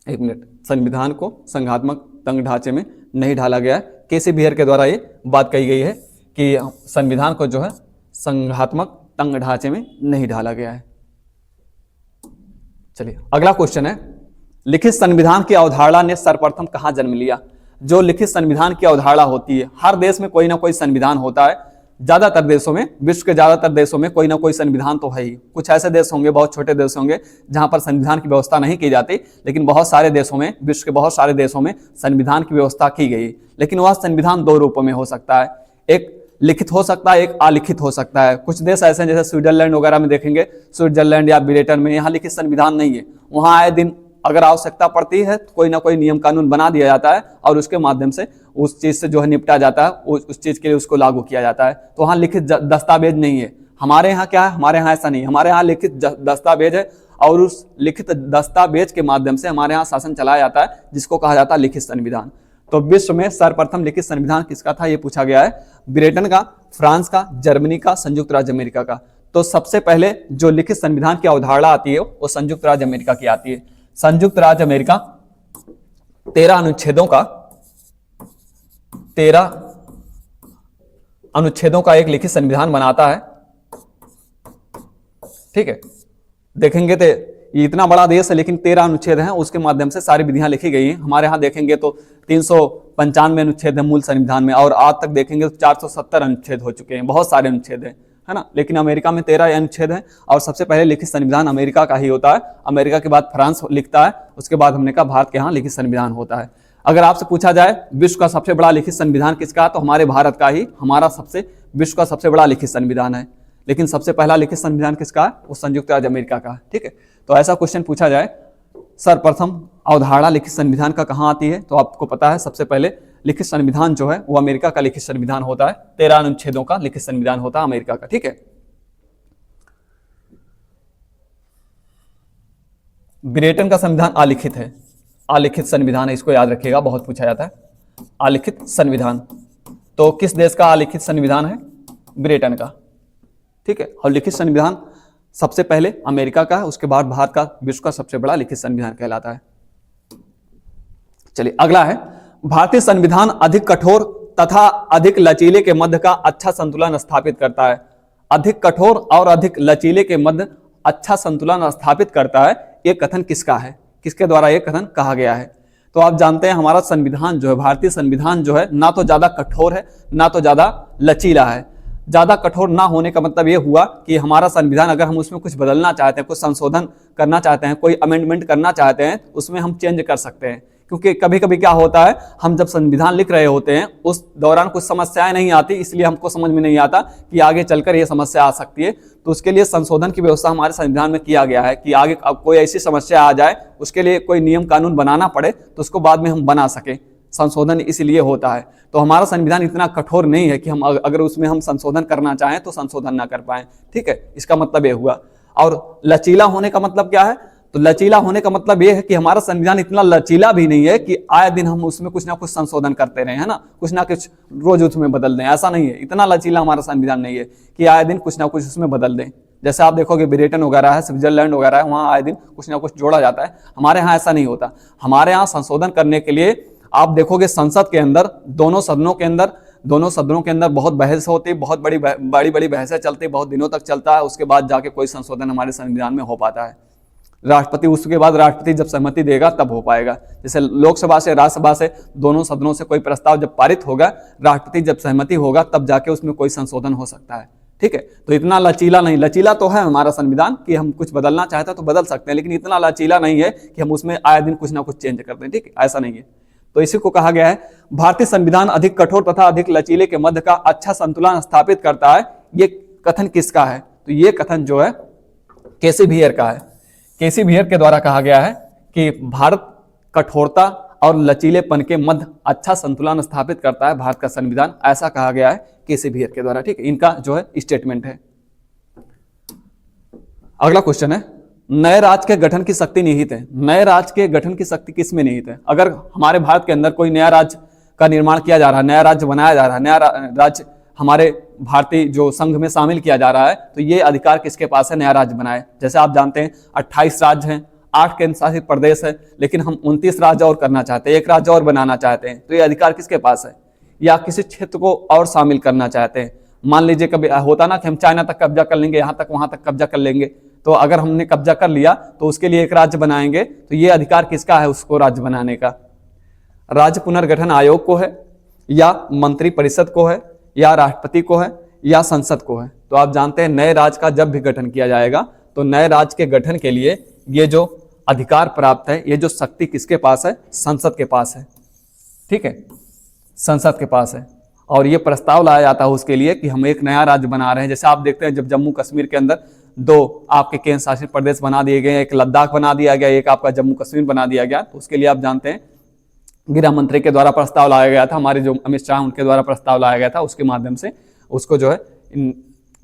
एक मिनट, संविधान को संघात्मक तंग ढांचे में नहीं ढाला गया है। केसी बियर के द्वारा ये बात कही गई है कि संविधान को जो है संघात्मक तंग ढांचे में नहीं ढाला गया है। चलिए अगला क्वेश्चन है, लिखित संविधान की अवधारणा ने सर्वप्रथम कहां जन्म लिया? जो लिखित संविधान की अवधारणा होती है, हर देश में कोई ना कोई संविधान होता है। ज्यादातर देशों में, विश्व के ज्यादातर देशों में कोई ना कोई संविधान तो है ही। कुछ ऐसे देश होंगे, बहुत छोटे देश होंगे जहां पर संविधान की व्यवस्था नहीं की जाती, लेकिन बहुत सारे देशों में, विश्व के बहुत सारे देशों में संविधान की व्यवस्था की गई। लेकिन वह संविधान दो रूपों में हो सकता है, एक लिखित हो सकता है, एक अलिखित हो सकता है। कुछ देश ऐसे हैं जैसे स्विट्जरलैंड वगैरह में देखेंगे, स्विट्जरलैंड या ब्रिटेन में, यहाँ लिखित संविधान नहीं है। वहां आए दिन अगर आवश्यकता पड़ती है तो कोई ना कोई नियम कानून बना दिया जाता है और उसके माध्यम से उस चीज से जो है निपटा जाता है, उस चीज के लिए उसको लागू किया जाता है। तो वहाँ लिखित दस्तावेज नहीं है। हमारे यहाँ क्या है? हमारे यहाँ ऐसा नहीं, हमारे यहाँ लिखित दस्तावेज है और उस लिखित दस्तावेज के माध्यम से हमारे यहाँ शासन चलाया जाता है, जिसको कहा जाता है लिखित संविधान। तो विश्व में सर्वप्रथम लिखित संविधान किसका था ये पूछा गया है। ब्रिटेन का, फ्रांस का, जर्मनी का, संयुक्त राज्य अमेरिका का। तो सबसे पहले जो लिखित संविधान की अवधारणा आती है वो संयुक्त राज्य अमेरिका की आती है। संयुक्त राज्य अमेरिका 13 अनुच्छेदों का एक लिखित संविधान बनाता है। ठीक है, देखेंगे तो ये इतना बड़ा देश है लेकिन 13 अनुच्छेद हैं, उसके माध्यम से सारी विधियां लिखी गई हैं। हमारे यहाँ देखेंगे तो 395 अनुच्छेद है मूल संविधान में, और आज तक देखेंगे तो 470 अनुच्छेद हो चुके हैं, बहुत सारे अनुच्छेद हैं, है ना। लेकिन अमेरिका में 13 अनुच्छेद हैं, और सबसे पहले लिखित संविधान अमेरिका का ही होता है। अमेरिका के बाद फ्रांस लिखता है, उसके बाद हमने कहा भारत के यहाँ लिखित संविधान होता है। अगर आपसे पूछा जाए विश्व का सबसे बड़ा लिखित संविधान किसका, तो हमारे भारत का ही, हमारा विश्व का सबसे बड़ा लिखित संविधान है। लेकिन सबसे पहला लिखित संविधान किसका है, वो संयुक्त राज्य अमेरिका का है। ठीक है, तो ऐसा क्वेश्चन पूछा जाए सर्वप्रथम अवधारणा लिखित संविधान का कहाँ आती है, तो आपको पता है सबसे पहले लिखित संविधान जो है वो अमेरिका का लिखित संविधान होता है। 13 अनुच्छेदों का लिखित संविधान होता है अमेरिका का। ठीक है, ब्रिटेन का संविधान अलिखित है, अलिखित संविधान है, इसको याद रखिएगा, बहुत पूछा जाता है। अलिखित संविधान, तो किस देश का अलिखित संविधान है, ब्रिटेन का। ठीक है, और लिखित संविधान सबसे पहले अमेरिका का है, उसके बाद भारत का विश्व का सबसे बड़ा लिखित संविधान कहलाता है। चलिए अगला है, भारतीय संविधान अधिक कठोर तथा अधिक लचीले के मध्य का अच्छा संतुलन स्थापित करता है। अधिक कठोर और अधिक लचीले के मध्य अच्छा संतुलन स्थापित करता है, यह कथन किसका है, किसके द्वारा यह कथन कहा गया है। तो आप जानते हैं हमारा संविधान जो है, भारतीय संविधान जो है, ना तो ज्यादा कठोर है ना तो ज्यादा लचीला है। ज्यादा कठोर ना होने का मतलब यह हुआ कि हमारा संविधान अगर हम उसमें कुछ बदलना चाहते हैं, कुछ संशोधन करना चाहते हैं, कोई अमेंडमेंट करना चाहते हैं, उसमें हम चेंज कर सकते हैं। क्योंकि कभी कभी क्या होता है, हम जब संविधान लिख रहे होते हैं उस दौरान कुछ समस्याएं नहीं आती, इसलिए हमको समझ में नहीं आता कि आगे चलकर यह समस्या आ सकती है। तो उसके लिए संशोधन की व्यवस्था हमारे संविधान में किया गया है कि आगे अब कोई ऐसी समस्या आ जाए, उसके लिए कोई नियम कानून बनाना पड़े तो उसको बाद में हम बना सकें। संशोधन इसलिए होता है। तो हमारा संविधान इतना कठोर नहीं है कि हम अगर उसमें हम संशोधन करना चाहें तो संशोधन ना कर पाए। ठीक है, इसका मतलब ये हुआ। और लचीला होने का मतलब क्या है, तो लचीला होने का मतलब यह है कि हमारा संविधान इतना लचीला भी नहीं है कि आए दिन हम उसमें कुछ ना कुछ संशोधन करते रहे, है ना, कुछ ना कुछ रोज उसमें बदल दें, ऐसा नहीं है। इतना लचीला हमारा संविधान नहीं है कि आए दिन कुछ ना कुछ उसमें बदल दें। जैसे आप देखोगे ब्रिटेन वगैरह है, स्विट्जरलैंड वगैरह है, वहां आए दिन कुछ ना कुछ जोड़ा जाता है। हमारे यहाँ ऐसा नहीं होता। हमारे यहाँ संशोधन करने के लिए आप देखोगे संसद के अंदर, दोनों सदनों के अंदर बहुत बहस होती है, बहुत बड़ी बड़ी बहसें चलती, बहुत दिनों तक चलता है। उसके बाद जाके कोई संशोधन हमारे संविधान में हो पाता है। राष्ट्रपति, उसके बाद राष्ट्रपति जब सहमति देगा तब हो पाएगा। जैसे लोकसभा से, राज्यसभा से, दोनों सदनों से कोई प्रस्ताव जब पारित होगा, राष्ट्रपति जब सहमति होगा तब जाके उसमें कोई संशोधन हो सकता है। ठीक है, तो इतना लचीला नहीं, लचीला तो है हमारा संविधान कि हम कुछ बदलना चाहते हैं तो बदल सकते हैं, लेकिन इतना लचीला नहीं है कि हम उसमें आए दिन कुछ ना कुछ चेंज करते हैं। ठीक है, ऐसा नहीं है। तो इसी को कहा गया है भारतीय संविधान अधिक कठोर तथा अधिक लचीले के मध्य का अच्छा संतुलन स्थापित करता है। ये कथन किसका है, तो ये कथन जो है केसी बियर का है। केसी बियर के द्वारा कहा गया है कि भारत कठोरता और लचीलेपन के मध्य अच्छा संतुलन स्थापित करता है भारत का संविधान, ऐसा कहा गया है केसी बियर के द्वारा। ठीक है, इनका जो है स्टेटमेंट है। अगला क्वेश्चन है, नए राज्य के गठन की शक्ति निहित है। नए राज्य के गठन की शक्ति किसमें निहित है। अगर हमारे भारत के अंदर कोई नया राज्य का निर्माण किया जा रहा है, नया राज्य बनाया जा रहा है, नया राज्य हमारे भारतीय जो संघ में शामिल किया जा रहा है, तो ये अधिकार किसके पास है, नया राज्य बनाए। जैसे आप जानते हैं 28 राज्य हैं, 8 केंद्र शासित प्रदेश है, लेकिन हम 29 राज्य और करना चाहते हैं, एक राज्य और बनाना चाहते हैं, तो ये अधिकार किसके पास है। या किसी क्षेत्र को और शामिल करना चाहते हैं, मान लीजिए कभी होता ना कि हम चाइना तक कब्जा कर लेंगे, यहाँ तक वहां तक कब्जा कर लेंगे, तो अगर हमने कब्जा कर लिया तो उसके लिए एक राज्य बनाएंगे, तो ये अधिकार किसका है उसको राज्य बनाने का। राज्य पुनर्गठन आयोग को है, या मंत्री परिषद को है, या राष्ट्रपति को है, या संसद को है। तो आप जानते हैं नए राज्य का जब भी गठन किया जाएगा तो नए राज्य के गठन के लिए ये जो अधिकार प्राप्त है, ये जो शक्ति किसके पास है, संसद के पास है। ठीक है, संसद के पास है। और ये प्रस्ताव लाया जाता है उसके लिए कि हम एक नया राज्य बना रहे हैं। जैसे आप देखते हैं जब जम्मू कश्मीर के अंदर 2 आपके केंद्र शासित प्रदेश बना दिए गए, एक लद्दाख बना दिया गया, एक आपका जम्मू कश्मीर बना दिया गया, तो उसके लिए आप जानते हैं गृह मंत्री के द्वारा प्रस्ताव लाया गया था, हमारे जो अमित शाह उनके द्वारा प्रस्ताव लाया गया था, उसके माध्यम से उसको जो है इन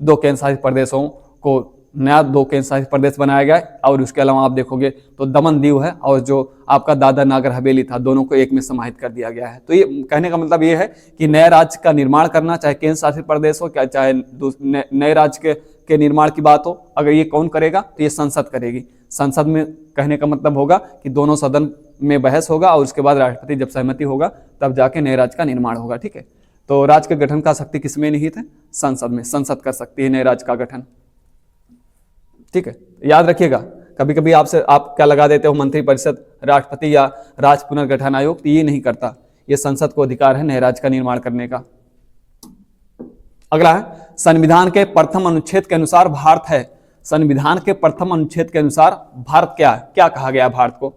2 केंद्र शासित प्रदेशों को नया 2 केंद्र शासित प्रदेश बनाया गया। और उसके अलावा आप देखोगे तो दमन दीव है और जो आपका दादर नागर हवेली था, दोनों को एक में समाहित कर दिया गया है। तो ये कहने का मतलब ये है कि नए राज्य का निर्माण करना, चाहे केंद्र शासित प्रदेश हो, क्या चाहे नए राज्य के निर्माण की बात हो, अगर ये कौन करेगा तो ये संसद करेगी। संसद में कहने का मतलब होगा कि दोनों सदन में बहस होगा और उसके बाद राष्ट्रपति जब सहमति होगा तब जाके नए राज्य का निर्माण होगा। ठीक है, तो राज्य के गठन का शक्ति किसमें निहित है, संसद में। संसद कर सकती है नए राज्य का गठन। ठीक है, याद रखिएगा कभी कभी आप क्या लगा देते हो, मंत्रिपरिषद, राष्ट्रपति या राज्य पुनर्गठन आयोग, तो ये नहीं करता। ये संसद को अधिकार है नए राज्य का निर्माण करने का। अगला है, संविधान के प्रथम अनुच्छेद के अनुसार भारत है। संविधान के प्रथम अनुच्छेद के अनुसार भारत क्या है? क्या कहा गया भारत को?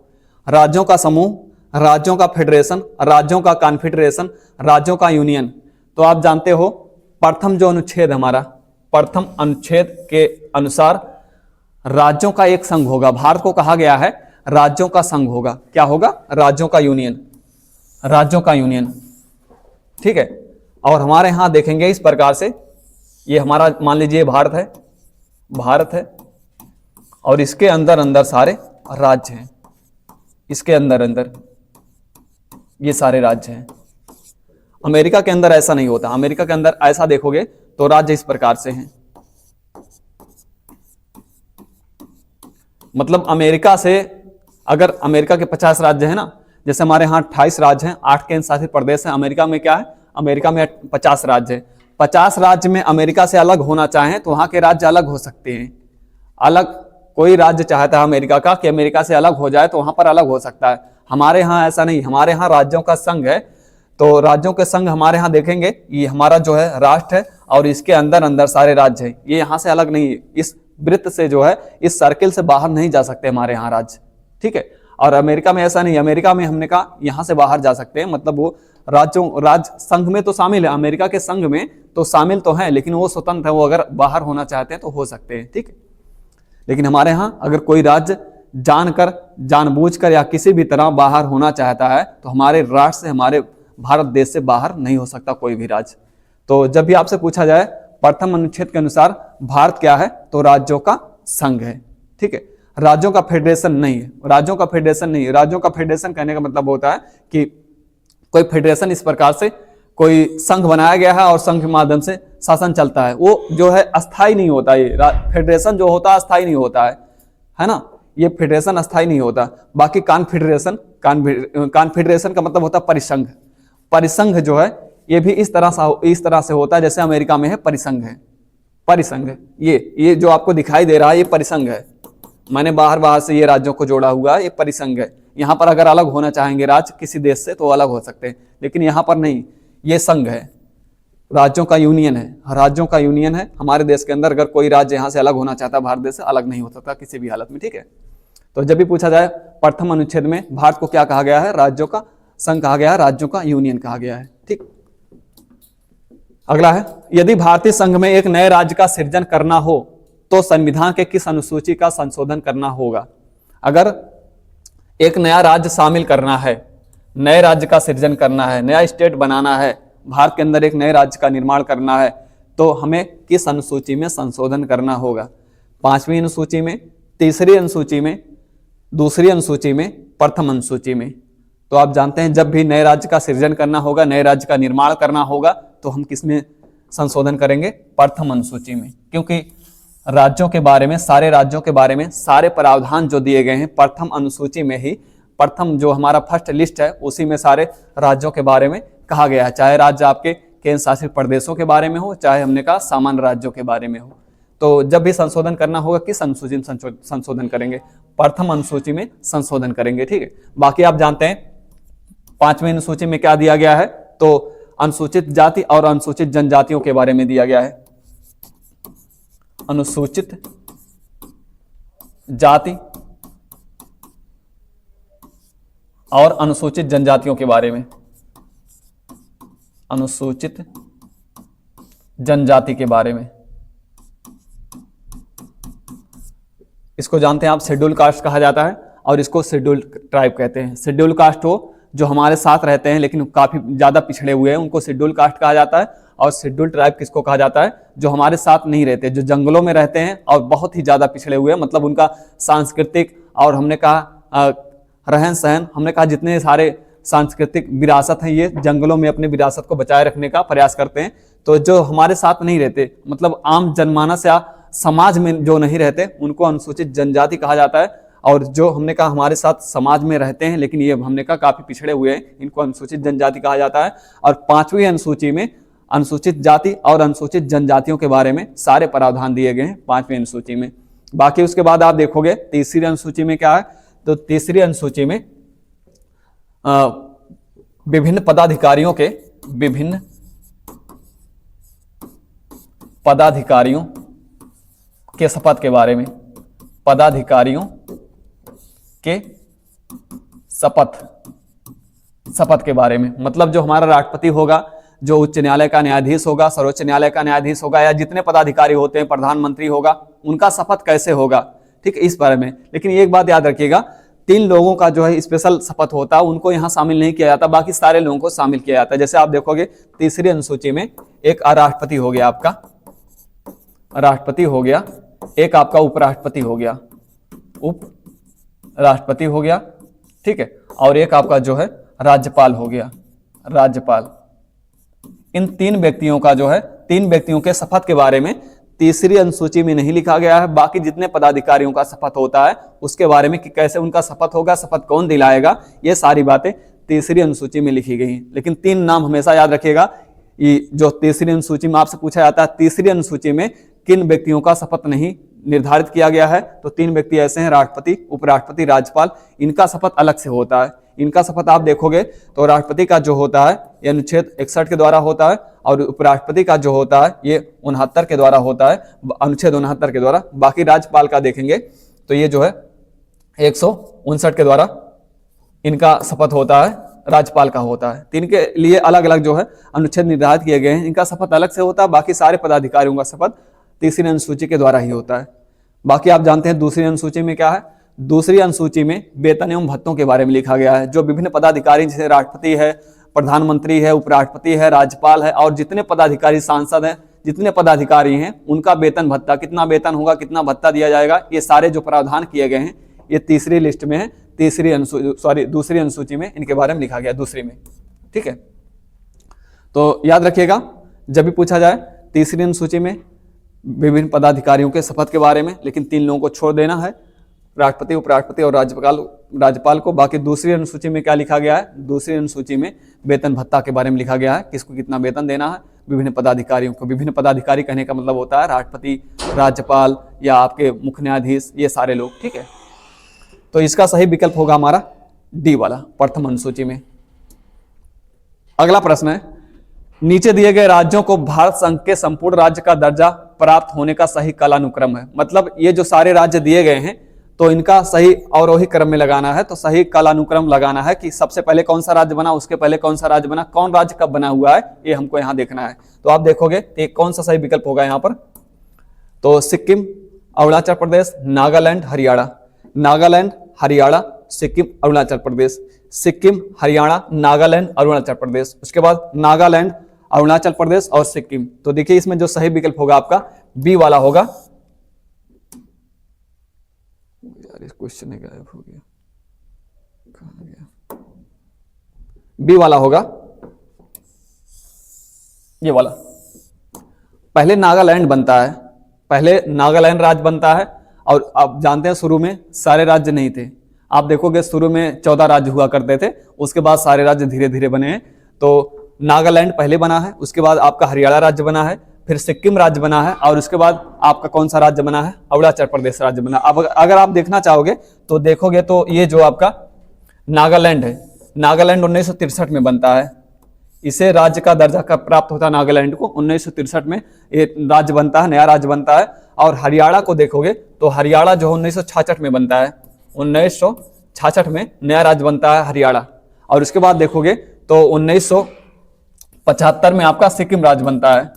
राज्यों का समूह, राज्यों का फेडरेशन, राज्यों का कॉन्फेडरेशन, राज्यों का यूनियन। तो आप जानते हो प्रथम जो अनुच्छेद हमारा, प्रथम अनुच्छेद के अनुसार राज्यों का एक संघ होगा। भारत को कहा गया है राज्यों का संघ होगा। क्या होगा? राज्यों का यूनियन, राज्यों का यूनियन। ठीक है। और हमारे यहां देखेंगे इस प्रकार से, ये हमारा मान लीजिए भारत है, भारत है और इसके अंदर अंदर सारे राज्य हैं, इसके अंदर अंदर ये सारे राज्य हैं। अमेरिका के अंदर ऐसा नहीं होता। अमेरिका के अंदर ऐसा देखोगे तो राज्य इस प्रकार से हैं। मतलब अमेरिका से, अगर अमेरिका के 50 राज्य हैं ना, जैसे हमारे यहाँ 28 राज्य हैं, 8 केंद्र शासित प्रदेश हैं। अमेरिका में क्या है? अमेरिका में 50 राज्य है। 50 राज्य में अमेरिका से अलग होना चाहें तो वहां के राज्य अलग हो सकते हैं। अलग कोई राज्य चाहता है अमेरिका का कि अमेरिका से अलग हो जाए तो वहां पर अलग हो सकता है। हमारे यहाँ ऐसा नहीं। हमारे यहाँ राज्यों का संघ है। तो राज्यों के संघ हमारे यहाँ देखेंगे, ये हमारा जो है राष्ट्र है और इसके अंदर अंदर सारे राज्य हैं। ये यहाँ से अलग नहीं है। इस वृत्त से जो है, इस सर्किल से बाहर नहीं जा सकते हमारे यहाँ राज्य। ठीक है। और अमेरिका में ऐसा नहीं। अमेरिका में हमने कहा यहां से बाहर जा सकते हैं, मतलब वो राज्य संघ में तो शामिल है, अमेरिका के संघ में तो शामिल तो है, लेकिन वो स्वतंत्र है। वो अगर बाहर होना चाहते हैं तो हो सकते हैं। ठीक है। लेकिन हमारे यहाँ अगर कोई राज्य जानकर, जानबूझकर या किसी भी तरह बाहर होना चाहता है तो हमारे राष्ट्र से, हमारे भारत देश से बाहर नहीं हो सकता कोई भी राज्य। तो जब भी आपसे पूछा जाए प्रथम अनुच्छेद के अनुसार भारत क्या है, तो राज्यों का संघ है। ठीक है। राज्यों का फेडरेशन नहीं है। राज्यों का फेडरेशन नहीं है। राज्यों का फेडरेशन कहने का मतलब होता है कि कोई फेडरेशन इस प्रकार से कोई संघ बनाया गया है और संघ के माध्यम से शासन चलता है। वो जो है अस्थाई नहीं होता। ये फेडरेशन जो होता है अस्थाई नहीं होता है ना। ये फेडरेशन अस्थाई नहीं होता। बाकी कॉन्फेडरेशन का मतलब होता है परिसंघ। परिसंघ जो है ये भी इस तरह से होता है जैसे अमेरिका में है परिसंघ है। परिसंघ ये जो आपको दिखाई दे रहा है ये परिसंघ है। मैंने बाहर से ये राज्यों को जोड़ा हुआ है, ये परिसंघ है। यहाँ पर अगर अलग होना चाहेंगे राज्य किसी देश से तो अलग हो सकते हैं, लेकिन यहाँ पर नहीं, ये संघ है, राज्यों का यूनियन है। राज्यों का यूनियन है हमारे देश के अंदर। अगर कोई राज्य यहाँ से अलग होना चाहता है भारत देश से, अलग नहीं हो सकता किसी भी हालत में। ठीक है। तो जब भी पूछा जाए प्रथम अनुच्छेद में भारत को क्या कहा गया है, राज्यों का संघ कहा गया है, राज्यों का यूनियन कहा गया है। ठीक। अगला है, यदि भारतीय संघ में एक नए राज्य का सृजन करना हो तो संविधान के किस अनुसूची का संशोधन करना होगा? अगर एक नया राज्य शामिल करना है, नए राज्य का सृजन करना है, नया स्टेट बनाना है, भारत के अंदर एक नए राज्य का निर्माण करना है, तो हमें किस अनुसूची में संशोधन करना होगा? 5वीं अनुसूची में, तीसरी अनुसूची में, दूसरी अनुसूची में, प्रथम अनुसूची में। तो आप जानते हैं जब भी नए राज्य का सृजन करना होगा, नए राज्य का निर्माण करना होगा, तो हम किसमें संशोधन करेंगे? प्रथम अनुसूची में। क्योंकि राज्यों के बारे में, सारे राज्यों के बारे में सारे प्रावधान जो दिए गए हैं प्रथम अनुसूची में ही, प्रथम जो हमारा फर्स्ट लिस्ट है उसी में सारे राज्यों के बारे में कहा गया है। चाहे राज्य आपके केंद्र शासित प्रदेशों के बारे में हो, चाहे हमने कहा सामान्य राज्यों के बारे में हो। तो जब भी संशोधन करना होगा किस अनुसूची में संशोधन करेंगे? प्रथम अनुसूची में संशोधन करेंगे। ठीक है। बाकी आप जानते हैं 5वीं अनुसूची में क्या दिया गया है, तो अनुसूचित जाति और अनुसूचित जनजातियों के बारे में दिया गया है। अनुसूचित जाति और अनुसूचित जनजातियों के बारे में, अनुसूचित जनजाति के बारे में। इसको जानते हैं आप, शेड्यूल कास्ट कहा जाता है और इसको शेड्यूल ट्राइब कहते हैं। शेड्यूल कास्ट वो जो हमारे साथ रहते हैं लेकिन काफी ज्यादा पिछड़े हुए हैं, उनको शेड्यूल कास्ट कहा जाता है। और शेड्यूल ट्राइब किसको कहा जाता है? जो हमारे साथ नहीं रहते, जो जंगलों में रहते हैं और बहुत ही ज्यादा पिछड़े हुए हैं, मतलब उनका सांस्कृतिक और हमने कहा रहन सहन, हमने कहा जितने सारे सांस्कृतिक विरासत है ये जंगलों में अपने विरासत को बचाए रखने का प्रयास करते हैं। तो जो हमारे साथ नहीं रहते, मतलब आम जनमानस या समाज में जो नहीं रहते, उनको अनुसूचित जनजाति कहा जाता है। और जो हमने कहा हमारे साथ समाज में रहते हैं लेकिन ये हमने कहा काफी पिछड़े हुए हैं, इनको अनुसूचित जनजाति कहा जाता है। और 5वीं अनुसूची में अनुसूचित जाति और अनुसूचित जनजातियों के बारे में सारे प्रावधान दिए गए हैं 5वीं अनुसूची में। बाकी उसके बाद आप देखोगे तीसरी अनुसूची में क्या है, तो तीसरी अनुसूची में विभिन्न पदाधिकारियों के शपथ के बारे में, पदाधिकारियों के शपथ के बारे में, मतलब जो हमारा राष्ट्रपति होगा, जो उच्च न्यायालय का न्यायाधीश होगा, सर्वोच्च न्यायालय का न्यायाधीश होगा, या जितने पदाधिकारी होते हैं, प्रधानमंत्री होगा, उनका शपथ कैसे होगा, ठीक है, इस बारे में। लेकिन एक बात याद रखिएगा, 3 लोगों का जो है स्पेशल शपथ होता है, उनको यहाँ शामिल नहीं किया जाता, बाकी सारे लोगों को शामिल किया जाता है। जैसे आप देखोगे तीसरी अनुसूची में एक राष्ट्रपति हो गया, आपका राष्ट्रपति हो गया, एक आपका उपराष्ट्रपति हो गया, उपराष्ट्रपति हो गया, ठीक है, और एक आपका जो है राज्यपाल हो गया, राज्यपाल। इन 3 व्यक्तियों का जो है, 3 व्यक्तियों के शपथ के बारे में तीसरी अनुसूची में नहीं लिखा गया है। बाकी जितने पदाधिकारियों का शपथ होता है उसके बारे में कि कैसे उनका शपथ होगा, शपथ कौन दिलाएगा, ये सारी बातें तीसरी अनुसूची में लिखी गई हैं। लेकिन 3 नाम हमेशा याद रखिएगा, जो तीसरी अनुसूची में आपसे पूछा जाता है, तीसरी अनुसूची में किन व्यक्तियों का शपथ नहीं निर्धारित किया गया है, तो 3 व्यक्ति ऐसे हैं, राष्ट्रपति, उपराष्ट्रपति, राज्यपाल। इनका शपथ अलग से होता है। इनका शपथ आप देखोगे तो राष्ट्रपति का जो होता है ये अनुच्छेद 61 के द्वारा होता है, और उपराष्ट्रपति का जो होता है ये 69 के द्वारा होता है, अनुच्छेद 69 के द्वारा। बाकी राज्यपाल का देखेंगे तो ये जो है 159 के द्वारा इनका शपथ होता है, राज्यपाल का होता है। 3 के लिए अलग अलग जो है अनुच्छेद निर्धारित किए गए हैं, इनका शपथ अलग से होता है। बाकी सारे पदाधिकारियों का शपथ तीसरी अनुसूची के द्वारा ही होता है। बाकी आप जानते हैं दूसरी अनुसूची में क्या है, दूसरी अनुसूची में वेतन एवं भत्तों के बारे में लिखा गया है। जो विभिन्न पदाधिकारी, जैसे राष्ट्रपति है, प्रधानमंत्री है, उपराष्ट्रपति है, राज्यपाल है, और जितने पदाधिकारी, सांसद हैं, जितने पदाधिकारी हैं, उनका वेतन भत्ता, कितना वेतन होगा, कितना भत्ता दिया जाएगा, ये सारे जो प्रावधान किए गए हैं ये तीसरी लिस्ट में है, दूसरी अनुसूची में इनके बारे में लिखा गया, दूसरी में, ठीक है। तो याद रखिएगा, जब भी पूछा जाए तीसरी अनुसूची में विभिन्न पदाधिकारियों के शपथ के बारे में, लेकिन 3 लोगों को छोड़ देना है, राष्ट्रपति, उपराष्ट्रपति और राज्यपाल को। बाकी दूसरी अनुसूची में क्या लिखा गया है, दूसरी अनुसूची में वेतन भत्ता के बारे में लिखा गया है, किसको कितना वेतन देना है, विभिन्न पदाधिकारियों को। विभिन्न पदाधिकारी कहने का मतलब होता है राष्ट्रपति, राज्यपाल या आपके मुख्य न्यायाधीश, ये सारे लोग, ठीक है। तो इसका सही विकल्प होगा हमारा डी वाला, प्रथम अनुसूची में। अगला प्रश्न है, नीचे दिए गए राज्यों को भारत संघ के संपूर्ण राज्य का दर्जा प्राप्त होने का सही कालानुक्रम है। मतलब ये जो सारे राज्य दिए गए हैं तो इनका सही अवरोही क्रम में लगाना है, तो सही कालानुक्रम लगाना है कि सबसे पहले कौन सा राज्य बना, उसके पहले कौन सा राज्य बना, कौन राज्य कब बना हुआ है, ये हमको यहाँ देखना है। तो आप देखोगे तो कौन सा सही विकल्प होगा यहाँ पर, तो सिक्किम, अरुणाचल प्रदेश, नागालैंड, हरियाणा, नागालैंड, हरियाणा, सिक्किम, अरुणाचल प्रदेश, सिक्किम, हरियाणा, नागालैंड, अरुणाचल प्रदेश, उसके बाद नागालैंड, अरुणाचल प्रदेश और सिक्किम। तो देखिए इसमें जो सही विकल्प होगा आपका बी वाला होगा। यार इस क्वेश्चन में गायब हो गया, कहां गया, बी वाला होगा, ये वाला। पहले नागालैंड बनता है, पहले नागालैंड राज्य बनता है, और आप जानते हैं शुरू में सारे राज्य नहीं थे। आप देखोगे शुरू में 14 राज्य हुआ करते थे, उसके बाद सारे राज्य धीरे धीरे बने हैं। तो नागालैंड पहले बना है, उसके बाद आपका हरियाणा राज्य बना है, फिर सिक्किम राज्य बना है, और उसके बाद आपका कौन सा राज्य बना है, अरुणाचल प्रदेश राज्य बना। अब अगर आप देखना चाहोगे तो देखोगे तो ये जो आपका नागालैंड है, नागालैंड 1963 में बनता है। इसे राज्य का दर्जा कब प्राप्त होता है, नागालैंड को 1963 में ये राज्य बनता है, नया राज्य बनता है। और हरियाणा को देखोगे तो हरियाणा जो 1966 में बनता है, 1966 में नया राज्य बनता है हरियाणा। और उसके बाद देखोगे तो 1975 में आपका सिक्किम राज्य बनता है।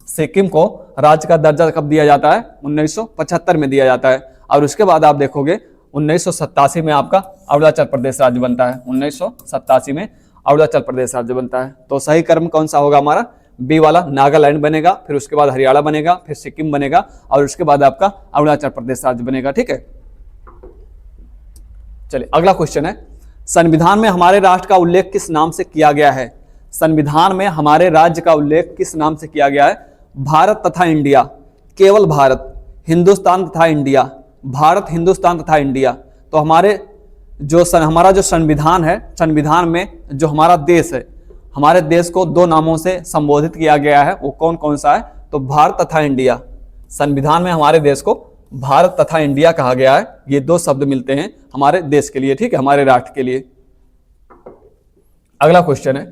सिक्किम को राज्य का दर्जा कब दिया जाता है, 1975 में दिया जाता है। और उसके बाद आप देखोगे 1987 में आपका अरुणाचल प्रदेश राज्य बनता है, 1987 में अरुणाचल प्रदेश राज्य बनता है। तो सही क्रम कौन सा होगा हमारा, बी वाला, नागालैंड बनेगा, फिर उसके बाद हरियाणा बनेगा, फिर सिक्किम बनेगा, और उसके बाद आपका अरुणाचल प्रदेश राज्य बनेगा, ठीक है। चलिए अगला क्वेश्चन है, संविधान में हमारे राष्ट्र का उल्लेख किस नाम से किया गया है। संविधान में हमारे राज्य का उल्लेख किस नाम से किया गया है, भारत तथा इंडिया, केवल भारत, हिंदुस्तान तथा इंडिया, भारत, हिंदुस्तान तथा इंडिया। तो हमारे जो हमारा जो संविधान है, संविधान में जो हमारा देश है, हमारे देश को 2 नामों से संबोधित किया गया है, वो कौन कौन सा है, तो भारत तथा इंडिया। संविधान में हमारे देश को भारत तथा इंडिया कहा गया है, ये दो शब्द मिलते हैं हमारे देश के लिए, ठीक है, हमारे राष्ट्र के लिए। अगला क्वेश्चन है,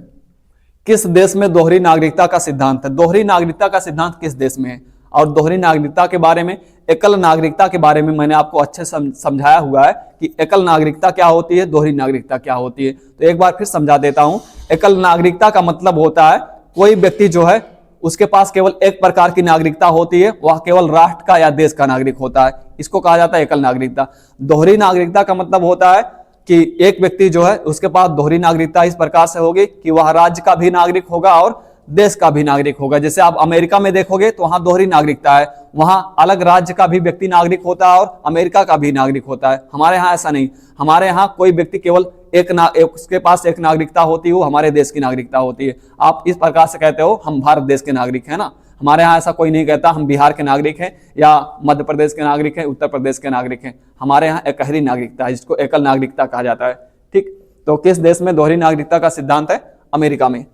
किस देश में दोहरी नागरिकता का सिद्धांत है? दोहरी नागरिकता का सिद्धांत किस देश में है? और दोहरी नागरिकता के बारे में, एकल नागरिकता के बारे में मैंने आपको अच्छे समझाया हुआ है कि एकल नागरिकता क्या होती है, दोहरी नागरिकता क्या होती है। तो एक बार फिर समझा देता हूं। एकल नागरिकता का मतलब होता है कोई व्यक्ति जो है उसके पास केवल एक प्रकार की नागरिकता होती है, वह केवल राष्ट्र का या देश का नागरिक होता है, इसको कहा जाता है एकल नागरिकता। दोहरी नागरिकता का मतलब होता है कि एक व्यक्ति जो है उसके पास दोहरी नागरिकता इस प्रकार से होगी कि वह राज्य का भी नागरिक होगा और देश का भी नागरिक होगा। जैसे आप अमेरिका में देखोगे तो वहां दोहरी नागरिकता है, वहां अलग राज्य का भी व्यक्ति नागरिक होता है और अमेरिका का भी नागरिक होता है। हमारे यहाँ ऐसा नहीं, हमारे यहाँ कोई व्यक्ति केवल उसके पास एक नागरिकता होती है, वो हमारे देश की नागरिकता होती है। आप इस प्रकार से कहते हो हम भारत देश के नागरिक हैं ना, हमारे यहाँ ऐसा कोई नहीं कहता हम बिहार के नागरिक हैं या मध्य प्रदेश के नागरिक हैं, उत्तर प्रदेश के नागरिक हैं। हमारे यहाँ एकहरी नागरिकता है जिसको एकल नागरिकता कहा जाता है, ठीक। तो किस देश में दोहरी नागरिकता का सिद्धांत है? अमेरिका में,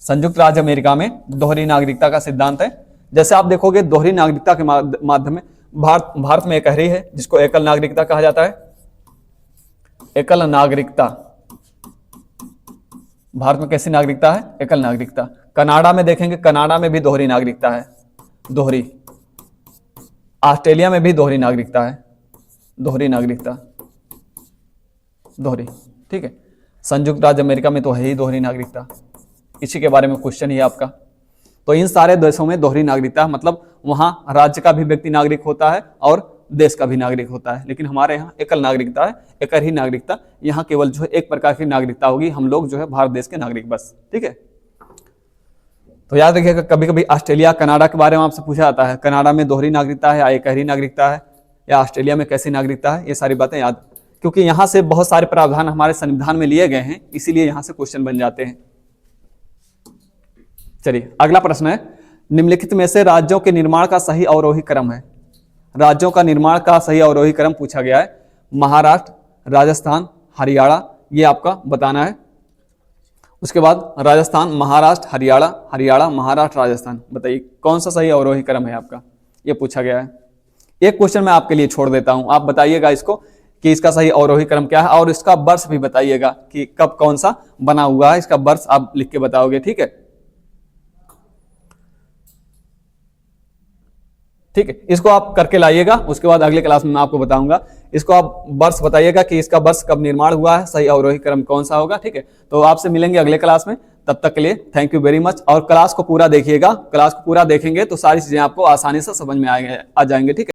संयुक्त राज्य अमेरिका में दोहरी नागरिकता का सिद्धांत है। जैसे आप देखोगे दोहरी नागरिकता के माध्यम में भारत में एकहरी है जिसको एकल नागरिकता कहा जाता है। एकल नागरिकता, भारत में कैसी नागरिकता है? एकल नागरिकता। कनाडा में देखेंगे, कनाडा में भी दोहरी नागरिकता है, दोहरी। ऑस्ट्रेलिया में भी दोहरी नागरिकता है, दोहरी नागरिकता, दोहरी, ठीक है। संयुक्त राज्य अमेरिका में तो है ही दोहरी नागरिकता, इसी के बारे में क्वेश्चन ही आपका। तो इन सारे देशों में दोहरी नागरिकता, मतलब वहां राज्य का भी व्यक्ति नागरिक होता है और देश का भी नागरिक होता है, लेकिन हमारे यहाँ एकल नागरिकता है, एकल ही नागरिकता। यहाँ केवल जो है एक प्रकार की नागरिकता होगी, हम लोग जो है भारत देश के नागरिक बस, ठीक है। तो याद रखिएगा, कभी कभी ऑस्ट्रेलिया कनाडा के बारे में आपसे पूछा जाता है, कनाडा में दोहरी नागरिकता है या एकहरी नागरिकता है, या ऑस्ट्रेलिया में कैसी नागरिकता है, ये सारी बातें याद, क्योंकि यहाँ से बहुत सारे प्रावधान हमारे संविधान में लिए गए हैं, इसीलिए यहाँ से क्वेश्चन बन जाते हैं। चलिए अगला प्रश्न है, निम्नलिखित में से राज्यों के निर्माण का सही अवरोही क्रम है? राज्यों का निर्माण का सही अवरोही क्रम पूछा गया है। महाराष्ट्र, राजस्थान, हरियाणा, ये आपका बताना है। उसके बाद राजस्थान, महाराष्ट्र, हरियाणा, हरियाणा, महाराष्ट्र, राजस्थान, बताइए कौन सा सही अवरोही क्रम है आपका, ये पूछा गया है। एक क्वेश्चन मैं आपके लिए छोड़ देता हूं, आप बताइएगा इसको कि इसका सही अवरोही क्रम क्या है, और इसका वर्ष भी बताइएगा कि कब कौन सा बना हुआ है, इसका वर्ष आप लिख के बताओगे, ठीक है। ठीक है, इसको आप करके लाइएगा, उसके बाद अगले क्लास में मैं आपको बताऊंगा। इसको आप वर्ष बताइएगा कि इसका वर्ष कब निर्माण हुआ है, सही अवरोही क्रम कौन सा होगा, ठीक है। तो आपसे मिलेंगे अगले क्लास में, तब तक के लिए थैंक यू वेरी मच। और क्लास को पूरा देखिएगा, क्लास को पूरा देखेंगे तो सारी चीजें आपको आसानी से समझ में आ जाएंगे, ठीक है।